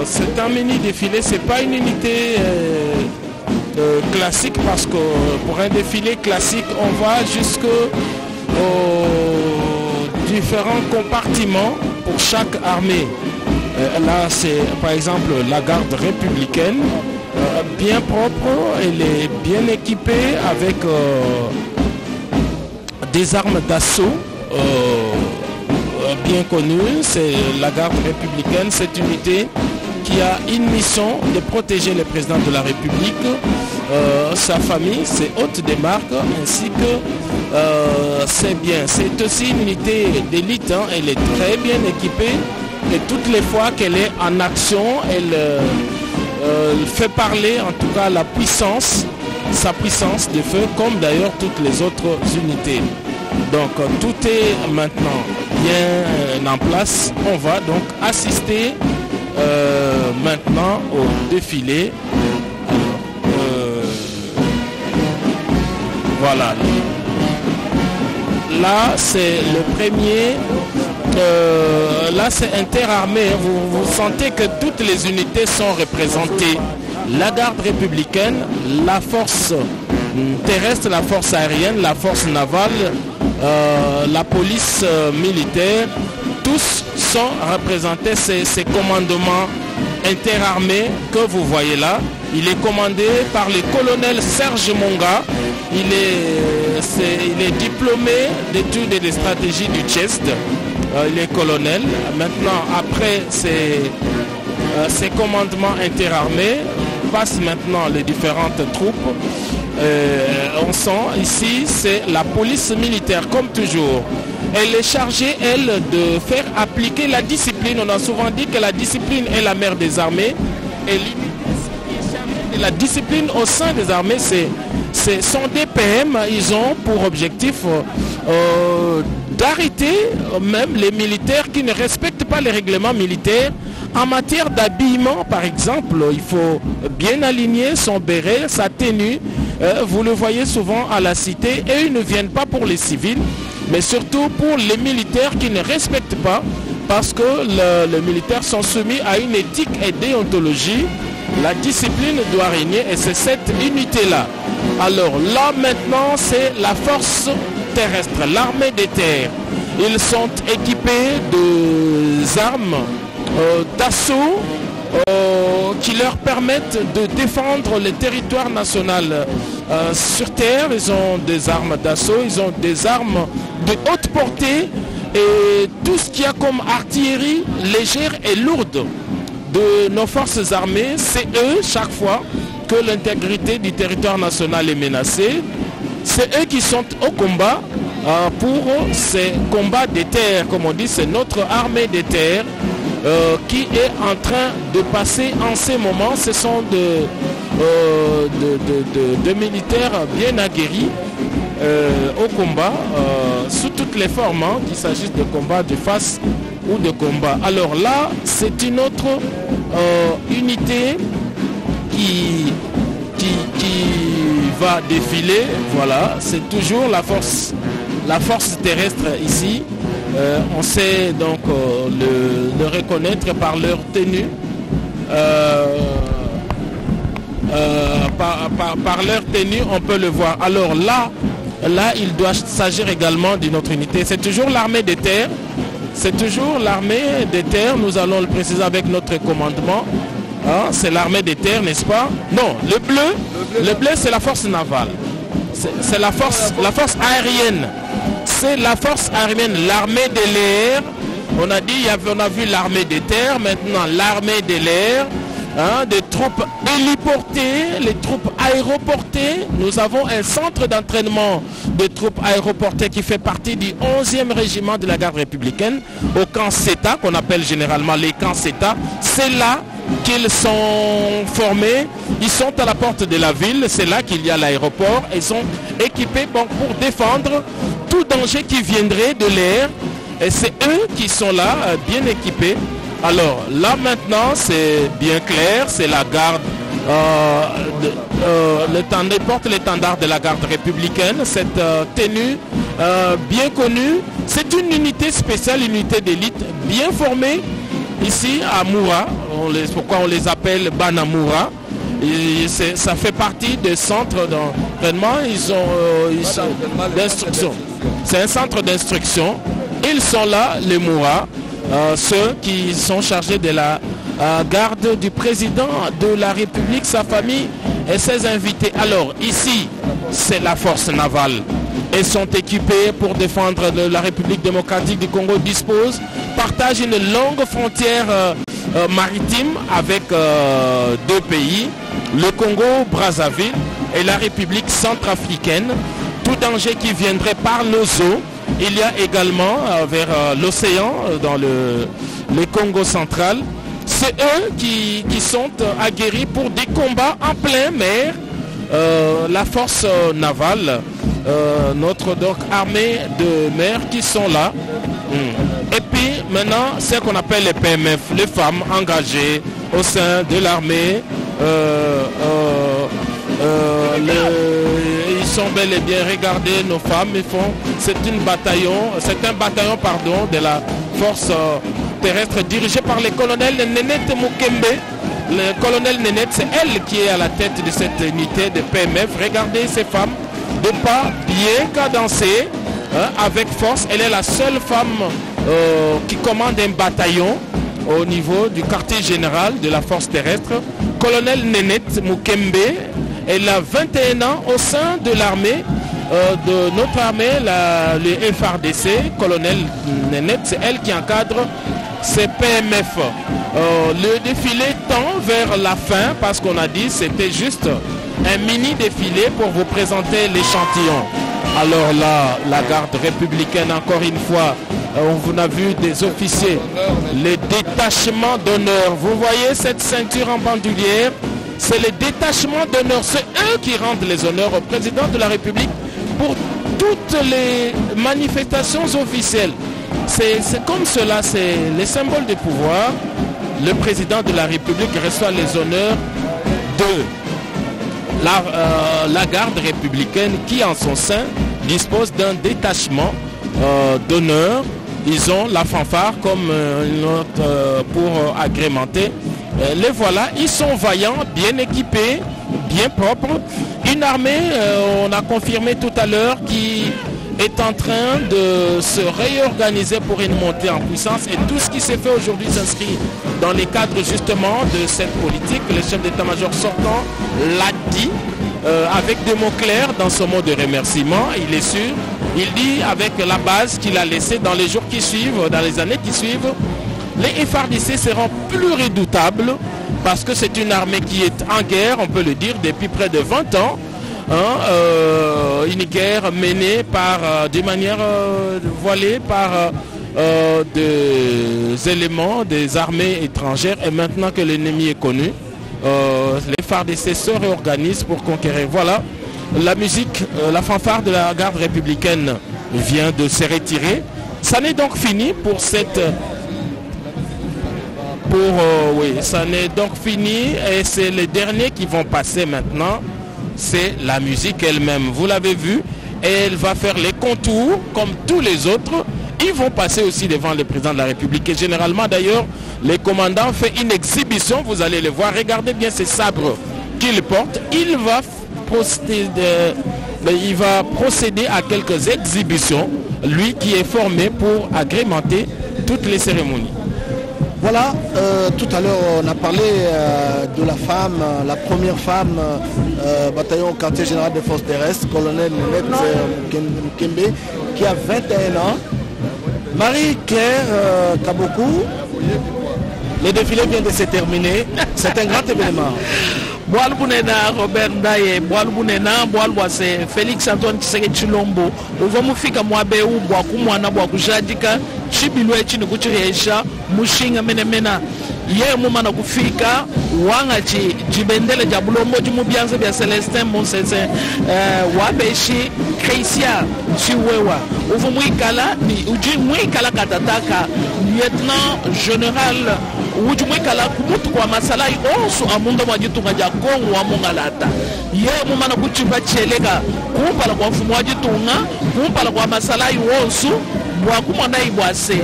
C'est un mini défilé, c'est pas une unité classique, parce que pour un défilé classique, on va jusqu'aux différents compartiments pour chaque armée. Là, c'est par exemple la garde républicaine, bien propre, elle est bien équipée avec des armes d'assaut bien connues. C'est la garde républicaine, cette unité qui a une mission de protéger le président de la République, sa famille, ses hôtes de marque, ainsi que ses biens. C'est aussi une unité d'élite, hein. Elle est très bien équipée et toutes les fois qu'elle est en action, elle fait parler en tout cas la puissance, sa puissance de feu, comme d'ailleurs toutes les autres unités. Donc tout est maintenant bien en place. On va donc assister maintenant au défilé. Voilà. Là, c'est le premier. Là, c'est interarmé. Vous sentez que toutes les unités sont représentées. La garde républicaine, la force terrestre, la force aérienne, la force navale, la police militaire, tous sont représentés. Ces commandements interarmés que vous voyez là. Il est commandé par le colonel Serge Monga. Il est diplômé d'études et de stratégie du Tchest. Il est colonel. Maintenant, après ces commandements interarmés, passent maintenant les différentes troupes. On sent ici, c'est la police militaire, comme toujours. Elle est chargée, elle, de faire appliquer la discipline. On a souvent dit que la discipline est la mère des armées. Et la discipline au sein des armées, c'est son DPM. Ils ont pour objectif d'arrêter même les militaires qui ne respectent pas les règlements militaires. En matière d'habillement, par exemple, il faut bien aligner son béret, sa tenue. Vous le voyez souvent à la cité, et ils ne viennent pas pour les civils, mais surtout pour les militaires qui ne respectent pas, parce que les militaires sont soumis à une éthique et déontologie. La discipline doit régner, et c'est cette unité-là. Alors là maintenant, c'est la force terrestre, l'armée des terres. Ils sont équipés d'armes d'assaut qui leur permettent de défendre le territoire national. Sur terre, ils ont des armes d'assaut, ils ont des armes de haute portée et tout ce qu'il y a comme artillerie légère et lourde. de nos forces armées, c'est eux, chaque fois que l'intégrité du territoire national est menacée, c'est eux qui sont au combat pour ces combats des terres, comme on dit, c'est notre armée des terres qui est en train de passer en ces moments. Ce sont de militaires bien aguerris au combat, sous toutes les formes, hein, qu'il s'agisse de combat de face ou de combat. Alors là, c'est une autre unité qui va défiler. Voilà, c'est toujours la force terrestre ici. On sait donc le reconnaître par leur tenue. Par leur tenue, on peut le voir. Alors là, il doit s'agir également d'une autre unité. C'est toujours l'armée des terres. C'est toujours l'armée des terres. Nous allons le préciser avec notre commandement. Hein, c'est l'armée des terres, n'est-ce pas? Non, le bleu, c'est la force navale. C'est la force aérienne. C'est la force aérienne, l'armée de l'air. On a dit, on a vu l'armée des terres, maintenant l'armée de l'air. Hein, des troupes héliportées, les troupes aéroportées. Nous avons un centre d'entraînement de troupes aéroportées qui fait partie du 11e régiment de la garde républicaine au camp CETA, qu'on appelle généralement les camps CETA. C'est là qu'ils sont formés. Ils sont à la porte de la ville. C'est là qu'il y a l'aéroport. Ils sont équipés pour défendre tout danger qui viendrait de l'air. Et c'est eux qui sont là, bien équipés. Alors là maintenant c'est bien clair, c'est la garde, porte l'étendard de la garde républicaine, cette tenue bien connue. C'est une unité spéciale, unité d'élite bien formée ici à Moura. Pourquoi on les appelle Banamura? Ça fait partie des centres d'entraînement, d'instruction. C'est un centre d'instruction. Ils sont là, les Moura. Ceux qui sont chargés de la garde du président de la République, sa famille et ses invités. Alors ici, c'est la force navale. Ils sont équipés pour défendre la République démocratique du Congo, partagent une longue frontière maritime avec deux pays, le Congo-Brazzaville et la République centrafricaine. Tout danger qui viendrait par nos eaux. Il y a également vers l'océan, dans le Congo central, c'est eux qui sont aguerris pour des combats en pleine mer. La force navale, notre donc, armée de mer qui sont là. Et puis maintenant, c'est ce qu'on appelle les PMF, les femmes engagées au sein de l'armée. Ils sont bel et bien, regardez nos femmes, c'est un bataillon de la force terrestre dirigé par le colonel Nénette Mukembe. Le colonel Nénette, c'est elle qui est à la tête de cette unité de PMF. Regardez ces femmes de pas bien cadencées, hein, avec force. Elle est la seule femme qui commande un bataillon au niveau du quartier général de la force terrestre. Colonel Nénette Mukembe. Elle a 21 ans au sein de l'armée, de notre armée, le FRDC, colonel Nénette, c'est elle qui encadre ces PMF. Le défilé tend vers la fin parce qu'on a dit c'était juste un mini défilé pour vous présenter l'échantillon. Alors là, la garde républicaine, encore une fois, on a vu des officiers, les détachements d'honneur. Vous voyez cette ceinture en bandoulière? C'est les détachements d'honneur, c'est eux qui rendent les honneurs au président de la République pour toutes les manifestations officielles. C'est comme cela, c'est les symboles de pouvoir. Le président de la République reçoit les honneurs de la garde républicaine qui en son sein dispose d'un détachement d'honneur. Ils ont la fanfare comme une autre pour agrémenter. Les voilà, ils sont vaillants, bien équipés, bien propres. Une armée, on a confirmé tout à l'heure, qui est en train de se réorganiser pour une montée en puissance. Et tout ce qui s'est fait aujourd'hui s'inscrit dans les cadres justement de cette politique. Le chef d'état-major sortant l'a dit avec des mots clairs dans son mot de remerciement. Il est sûr. Il dit avec la base qu'il a laissée dans les jours qui suivent, dans les années qui suivent, les FARDC seront plus redoutables parce que c'est une armée qui est en guerre, on peut le dire, depuis près de 20 ans. Une guerre menée de manière voilée par des éléments des armées étrangères, et maintenant que l'ennemi est connu, les FARDC se réorganisent pour conquérir. Voilà, la musique, la fanfare de la garde républicaine vient de se retirer. Ça n'est donc fini pour cette... ça n'est donc fini, et c'est les derniers qui vont passer maintenant. C'est la musique elle-même. Vous l'avez vu, elle va faire les contours comme tous les autres. Ils vont passer aussi devant le président de la République. Et généralement d'ailleurs, les commandants font une exhibition. Vous allez les voir. Regardez bien ces sabres qu'il porte. Il va procéder à quelques exhibitions. Lui qui est formé pour agrémenter toutes les cérémonies. Voilà, tout à l'heure on a parlé de la femme, la première femme bataillon au quartier général des forces terrestres, colonel Kembe, qui a 21 ans. Marie-Claire Kabokou, le défilé vient de se terminer, c'est un grand événement. Boalbunena Robert Ndaye, Boalbunena, Boalboise, Félix Antoine Tshisekedi Tshilombo, Uvomufika Mwabeu, Bwakumwana, Bwakujadika, Chibilwe Chinikuchiresha, Mushinga Menemena, Ye Mumana Kufika, Wanga Jibendele Jabulombo, Jumubianze Bia Celestin Monsese, Wabeshi, Kreisia, Chiwewa, Uvumwikala, Ujimwikala Katataka, Lieutenant Général, Ujumwikala Kumutu kwa Masalai, Onsu Amunda Majitunga Jakongo wa Mongalata. Ye Mumana Kuchiba Chelega, Kumpala kwa Mfumu Wajitunga, Kumpala kwa Masalai Onsu, Wakumana Ibwase.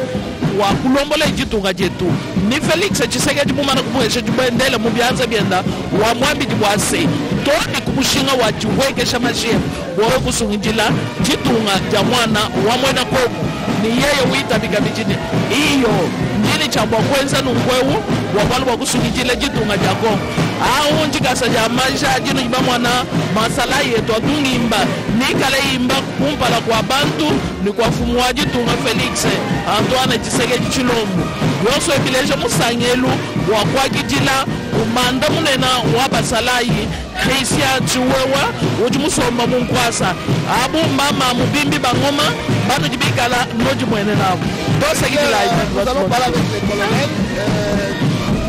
Wa kulombola ijitunga jetu ni Felix Tshisekedi mumana kubuhesha jibendele mubianza bienda wa mwambi jibwase toni kumushinga wa jiwekesha mashia wawe kusungijila jitunga ja mwana wa mwena kobu ni yeye wita bigabijine iyo njili chambwa kwenza nungwewu wabalu wa kusungijila jitunga ja kongo au njikasa ja maisha jino jiba mwana masala yetu atungimba nikale imba kumpala kwa bantu ni kwa fumu wa jitunga Felix Antoine Tshisekedi Tshilombo yoso ebileje musangelu wa kwa kijila umanda munena wa basalayi Christian Chiwewa ujimusomba munkwasa abu mama mubimbi bangoma bano jibikala noji mwene nabo dose kidila nous allons parler avec les colonels.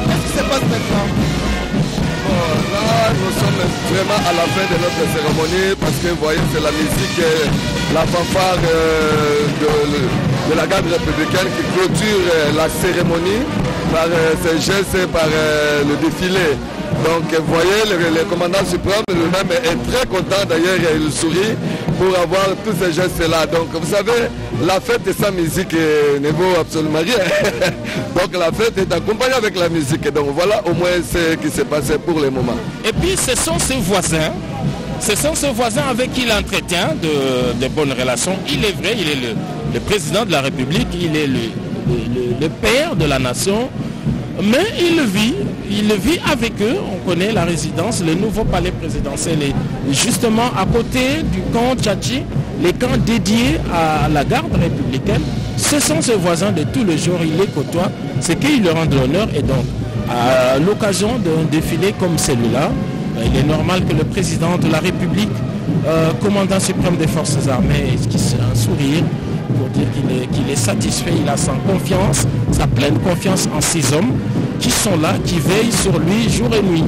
Qu'est-ce qui se passe maintenant? Là, nous sommes vraiment à la fin de notre cérémonie parce que vous voyez, c'est la musique, la fanfare de la garde républicaine qui clôture la cérémonie par ses gestes, par le défilé. Donc vous voyez, le commandant suprême lui-même est très content, d'ailleurs il sourit pour avoir tous ces gestes-là. Donc vous savez, la fête sans musique ne vaut absolument rien. Donc la fête est accompagnée avec la musique. Donc voilà au moins ce qui s'est passé pour le moment. Et puis ce sont ses voisins. Ce sont ses voisins avec qui il entretient de bonnes relations. Il est vrai, il est le président de la République, il est le père de la nation. Mais il vit avec eux. On connaît la résidence, le nouveau palais présidentiel est justement à côté du camp Tchatchi, les camps dédiés à la garde républicaine. Ce sont ses voisins de tous les jours, il les côtoie, c'est qu'ils leur rendent l'honneur. Et donc, à l'occasion d'un défilé comme celui-là, il est normal que le président de la République, commandant suprême des forces armées, esquisse un sourire pour dire qu'il est satisfait, il a sa confiance, sa pleine confiance en ces hommes qui sont là, qui veillent sur lui jour et nuit.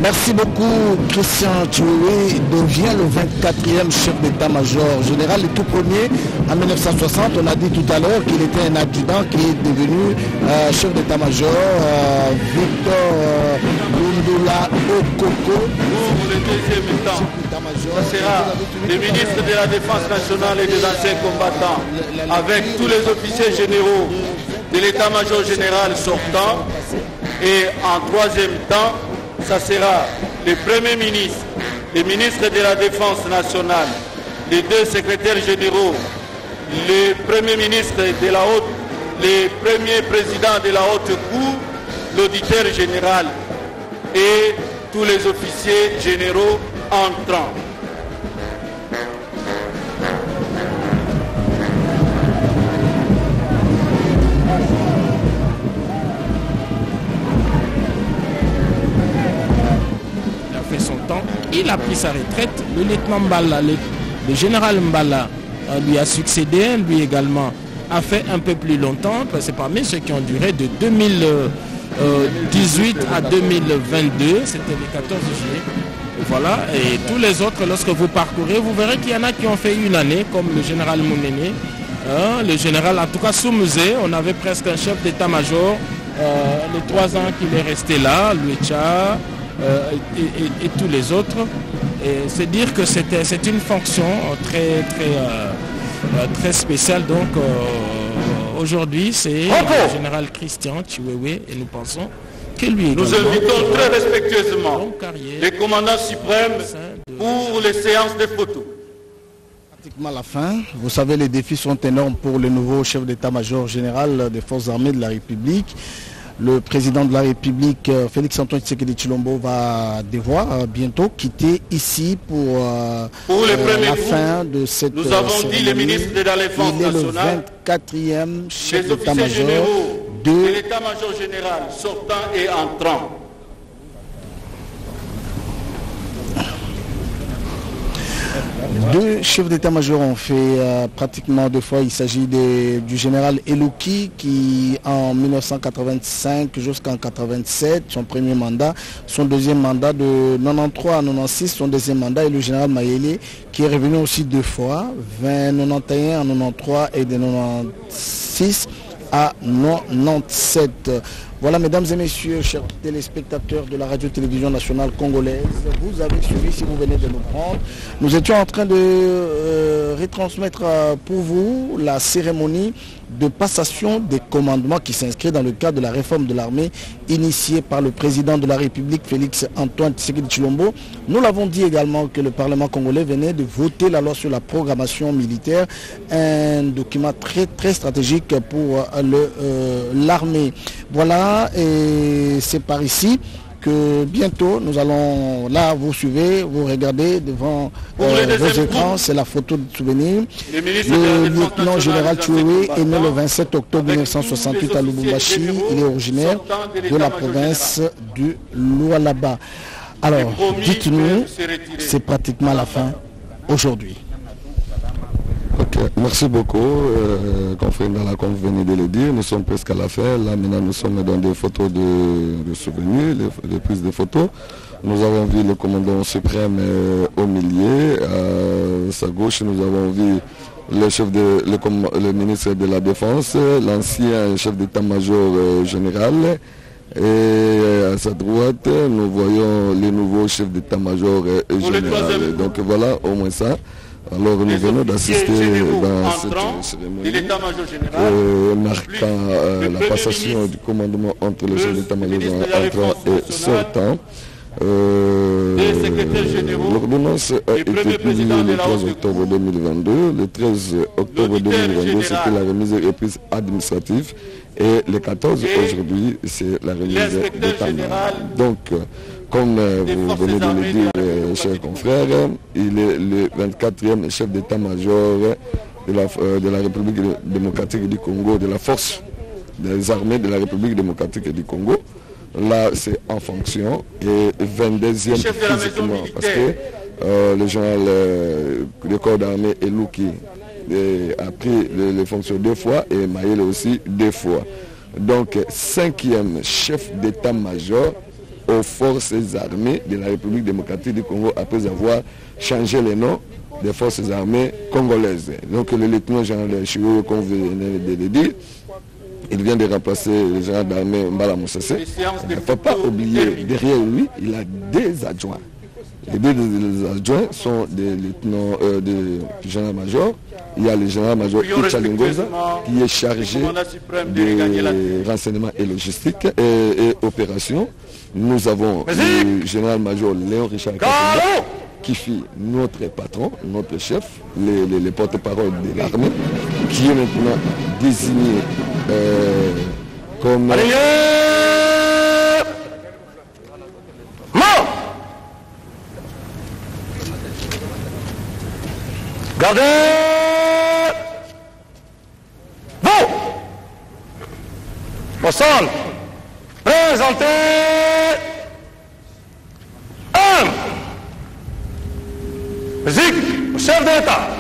Merci beaucoup. Christian Tshilombo devient le 24e chef d'état-major général, le tout premier en 1960. On a dit tout à l'heure qu'il était un adjudant qui est devenu chef d'état-major. Victor Lundula Okoko. Pour le deuxième temps, ça sera le ministre de la Défense nationale et des anciens combattants avec tous les officiers généraux de l'état-major général sortant. Et en troisième temps, ça sera le Premier ministre, le ministre de la Défense nationale, les deux secrétaires généraux, le Premier ministre de la haute, le premier président de la haute cour, l'auditeur général et tous les officiers généraux entrants. il a pris sa retraite, le lieutenant Mbala, le général Mbala lui a succédé, lui également a fait un peu plus longtemps, c'est parmi ceux qui ont duré de 2018 à 2022, c'était le 14 juillet. Voilà, et tous les autres, lorsque vous parcourez, vous verrez qu'il y en a qui ont fait une année, comme le général Mounene, le général, en tout cas sous musée, on avait presque un chef d'état-major, les 3 ans qu'il est resté là, Luecha et tous les autres. Et c'est dire que c'est une fonction très spéciale. Donc aujourd'hui, c'est le général Christian Chiwewe et nous pensons que lui nous invitons très respectueusement les commandants suprêmes pour les séances de photos. Pratiquement la fin. Vous savez, les défis sont énormes pour le nouveau chef d'état-major général des forces armées de la République. Le président de la République, Félix Antoine Tshisekedi Tshilombo, va devoir bientôt quitter ici pour la fin de cette nous avons dit les ministres de la Défense nationale, le 24e chef les officiers d'état-major généraux de l'état-major général sortant et entrant. Deux chefs d'état-major ont fait pratiquement 2 fois. Il s'agit du général Elouki qui en 1985 jusqu'en 87, son premier mandat, son deuxième mandat de 93 à 96, son deuxième mandat, et le général Mayele qui est revenu aussi 2 fois, 91 à 93 et de 96 à 97. Voilà, mesdames et messieurs, chers téléspectateurs de la radio-télévision nationale congolaise, vous avez suivi, si vous venez de nous prendre, nous étions en train de retransmettre pour vous la cérémonie de passation des commandements qui s'inscrit dans le cadre de la réforme de l'armée initiée par le président de la République, Félix Antoine Tshisekedi Tshilombo. Nous l'avons dit également que le Parlement congolais venait de voter la loi sur la programmation militaire, un document très stratégique pour l'armée. Voilà, et c'est par ici que bientôt nous allons, là vous suivez, vous regardez devant vos écrans, c'est la photo de souvenir. Le lieutenant général Chiwewe est né le 27 octobre 1968 à Lubumbashi. Il est originaire de la province du Lualaba. Alors, dites-nous, c'est pratiquement la fin aujourd'hui. Ok, merci beaucoup, confrère Ndala, comme vous venez de le dire, nous sommes presque à la fin. Là maintenant nous sommes dans des photos de souvenirs, les prises de photos. Nous avons vu le commandant suprême au milieu, à sa gauche nous avons vu le ministre de la Défense, l'ancien chef d'état-major général. Et à sa droite, nous voyons les nouveaux chefs d'état-major général. Donc voilà, au moins ça. Alors nous venons d'assister dans cette cérémonie marquant la passation du commandement entre le chef d'état-major entrant et sortant. L'ordonnance a été publiée le 3 octobre 2022. Le 13 octobre 2022, c'était la remise et reprise administrative. Et le 14 aujourd'hui, c'est la remise d'état-major. Donc, comme vous venez de le dire, chers confrères, il est le 24e chef d'état-major de la République démocratique du Congo, de la force des armées de la République démocratique du Congo. Là, c'est en fonction et 22e physiquement, parce que le général du corps d'armée Elouki a pris les fonctions 2 fois et Mayele aussi 2 fois. Donc, 5e chef d'état-major aux forces armées de la République démocratique du Congo après avoir changé les noms des forces armées congolaises. Donc le lieutenant général Chiwewe, comme vous venez de le dire, il vient de remplacer le général d'armée Mbala Moussase. Il ne faut pas oublier, derrière lui, il a 2 adjoints. Les 2 adjoints sont des lieutenants de général-major. Il y a le général-major Ichalingoza qui est chargé des renseignements et logistique et opérations. Nous avons le général-major Léon Richard Kassonga qui fut notre patron, notre chef, les porte-parole de l'armée, qui est maintenant désigné comme... Gardez vous au sol. Présentez 1 Musique au chef de l'État.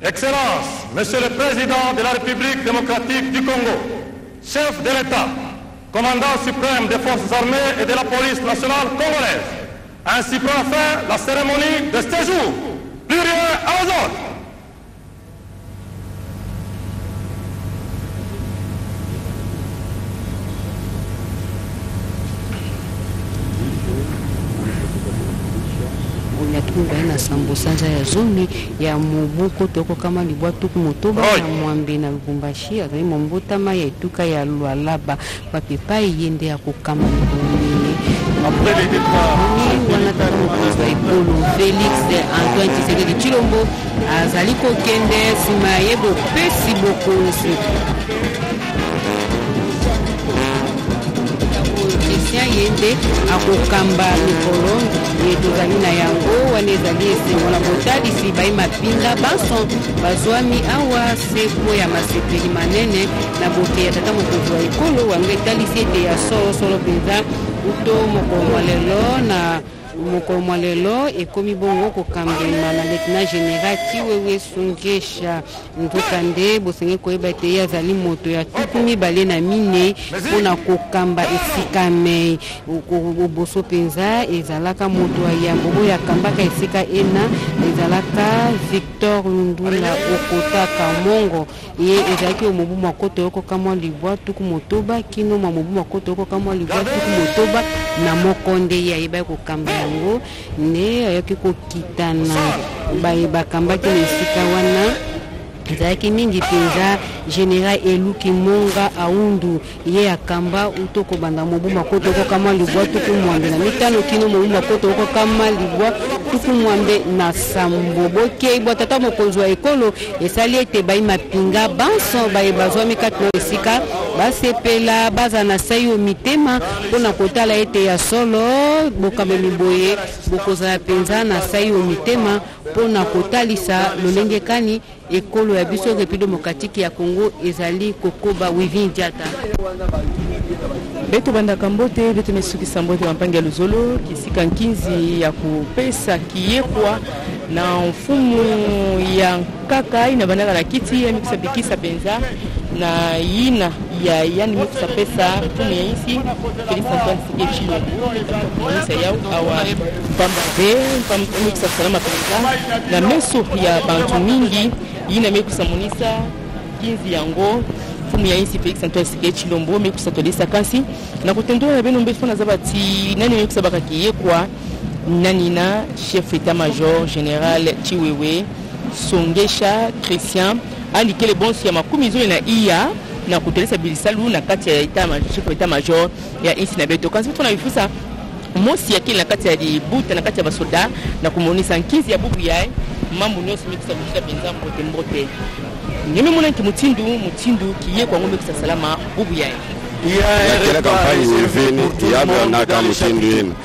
Excellence, Monsieur le Président de la République démocratique du Congo, chef de l'État, commandant suprême des forces armées et de la police nationale congolaise, ainsi prend fin la cérémonie de ce jour. Plus rien à aux autres. na sambo sanza ya zone ya mubuko toko kama libwa tuku motoba na mwambe na lubumbashi azali mombotama ya etuka ya Lualaba bapepa yende ya kokama mbonene après les départs wanatamuza ikolo Félix Antoine Tshisekedi Tshilombo azali kokende sima yebo pesi bokonzi yende akokamba mikolo yetozali na yango wana ezali esengo na botalisi bai mapinga baso bazwami awa seko ya masepeli manene na bote ya tata mokonzi wa ekolo wanga etalisi ete ya solo mpenza uto mokolo mwa lelo ekomi bongo kokambema na lieutenant général Chiwewe Sungesha nzokande bosenge koyeba ete ye azali moto ya tuku mibale na mine mpona kokamba esika mei oboso mpenza ezalaka moto ya yambo oyo akambaka esika ena ezalaka Victor Lundula okotaka mongo ye ezalaki omobu makoto yokokamwa libwa tuku motoba kino mamobu makoto yokokamwa libwa tuku motoba na mokonde ye ayeba kokamba yango ne ayoki kokitana bakambaki na esika wana ezalaki mingi mpenza général Eluki Monga Aundu ye akamba uto kobanda mobu makoto okokama libwa tuku mwambe na mitano kino mobu makoto okokama libwa tuku mwambe na sambo boke bwa tata mokonzi wa ekolo esali ete bai mapinga banso bazwami kati na esika basepela baza na sayo mitema mpona kotala ete ya solo bokameli boye bokozala mpenza na sayo mitema mpona kotalisa lolenge kani ekolo ya biso République démocratique ya Congo ezali kokoba Wivin Diata beto bandaka mbote beto mesukisa mbote wampangi ya luzolo kisika nkinzi ya kupesa kiyekwa na mfumu ya nkaka ina bandaka na kiti ya mikusa bikisa penza na yina ya yani mikusa pesa mfumu ya isi Félix Antoine Tshisekedi Tshilombo misa yao awa pambaze mikusa salama penza na meso ya bantu mingi yina mikusa munisa kinzi yango fumu ya isi Félix Antoine Tshisekedi Tshilombo mikusa tolisa kasi na kutendwa na beno mbefu na zabati nani mikusa bakakiye kwa nani na chef état-major général Chiwewe Songesha Christian andike le bonso ya makumi zoli na iya na kutelesa bilisalu na kati ya chef d'état-major ya insi na beto kasi tuna bifusa mosi ya kile na kati ya libuta na kati ya basoda na kumonisa nkizi ya bubu yae mambo nyonso mikisabisha benza mbote nyeme mona ki mutindu kiye kwa ngombe kisa salama bubu yae kila kampani vini yabe naka mutindu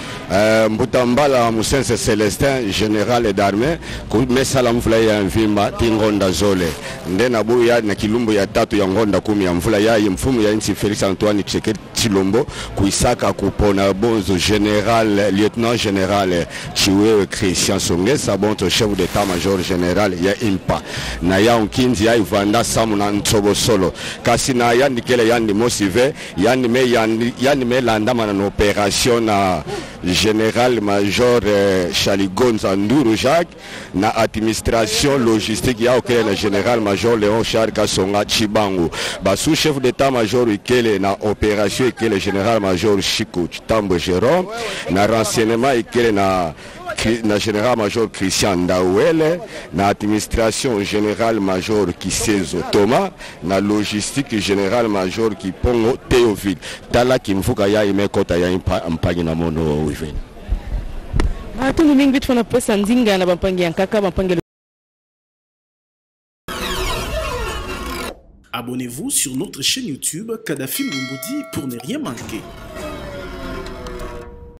Mbutambala Musense Celestin, général d'armée, kumesala mvula ya mvimba tingonda zole. Ndena buya na kilumbu ya tatu ya ngonda kumi ya mvula ya mfumu ya nchi Felix Antoine Tshisekedi Tshilombo kuisaka kupona bonzo général lieutenant général Chiwewe Christian Songesa bonto chef d'état-major général ya impa. Na ya unkinzi ya ivanda samu na ntobo solo. Kasi na ya nikele ya ni mosive ya ni me landama na opération na général-major Chaligonza Nduru Jacques na administration logistique ya okele na général-major Léon Charles Kasonga Chibangu basu chef d'état-major ikele na opération ikele général-major Chico Chitambo Jérôme na renseignement ikele na général-major Christian Ndawele na administration général-major Kisezo Thomas na logistique général-major Kipongo Théophile tala kimfuka ya imekota ya mpangi na mono wiveni tundu mingi bitu na pesa nzinga na bampangi ya nkaka bampangi. Abonnez-vous sur notre chaîne YouTube Kadhafi Moumoudi pour ne rien manquer.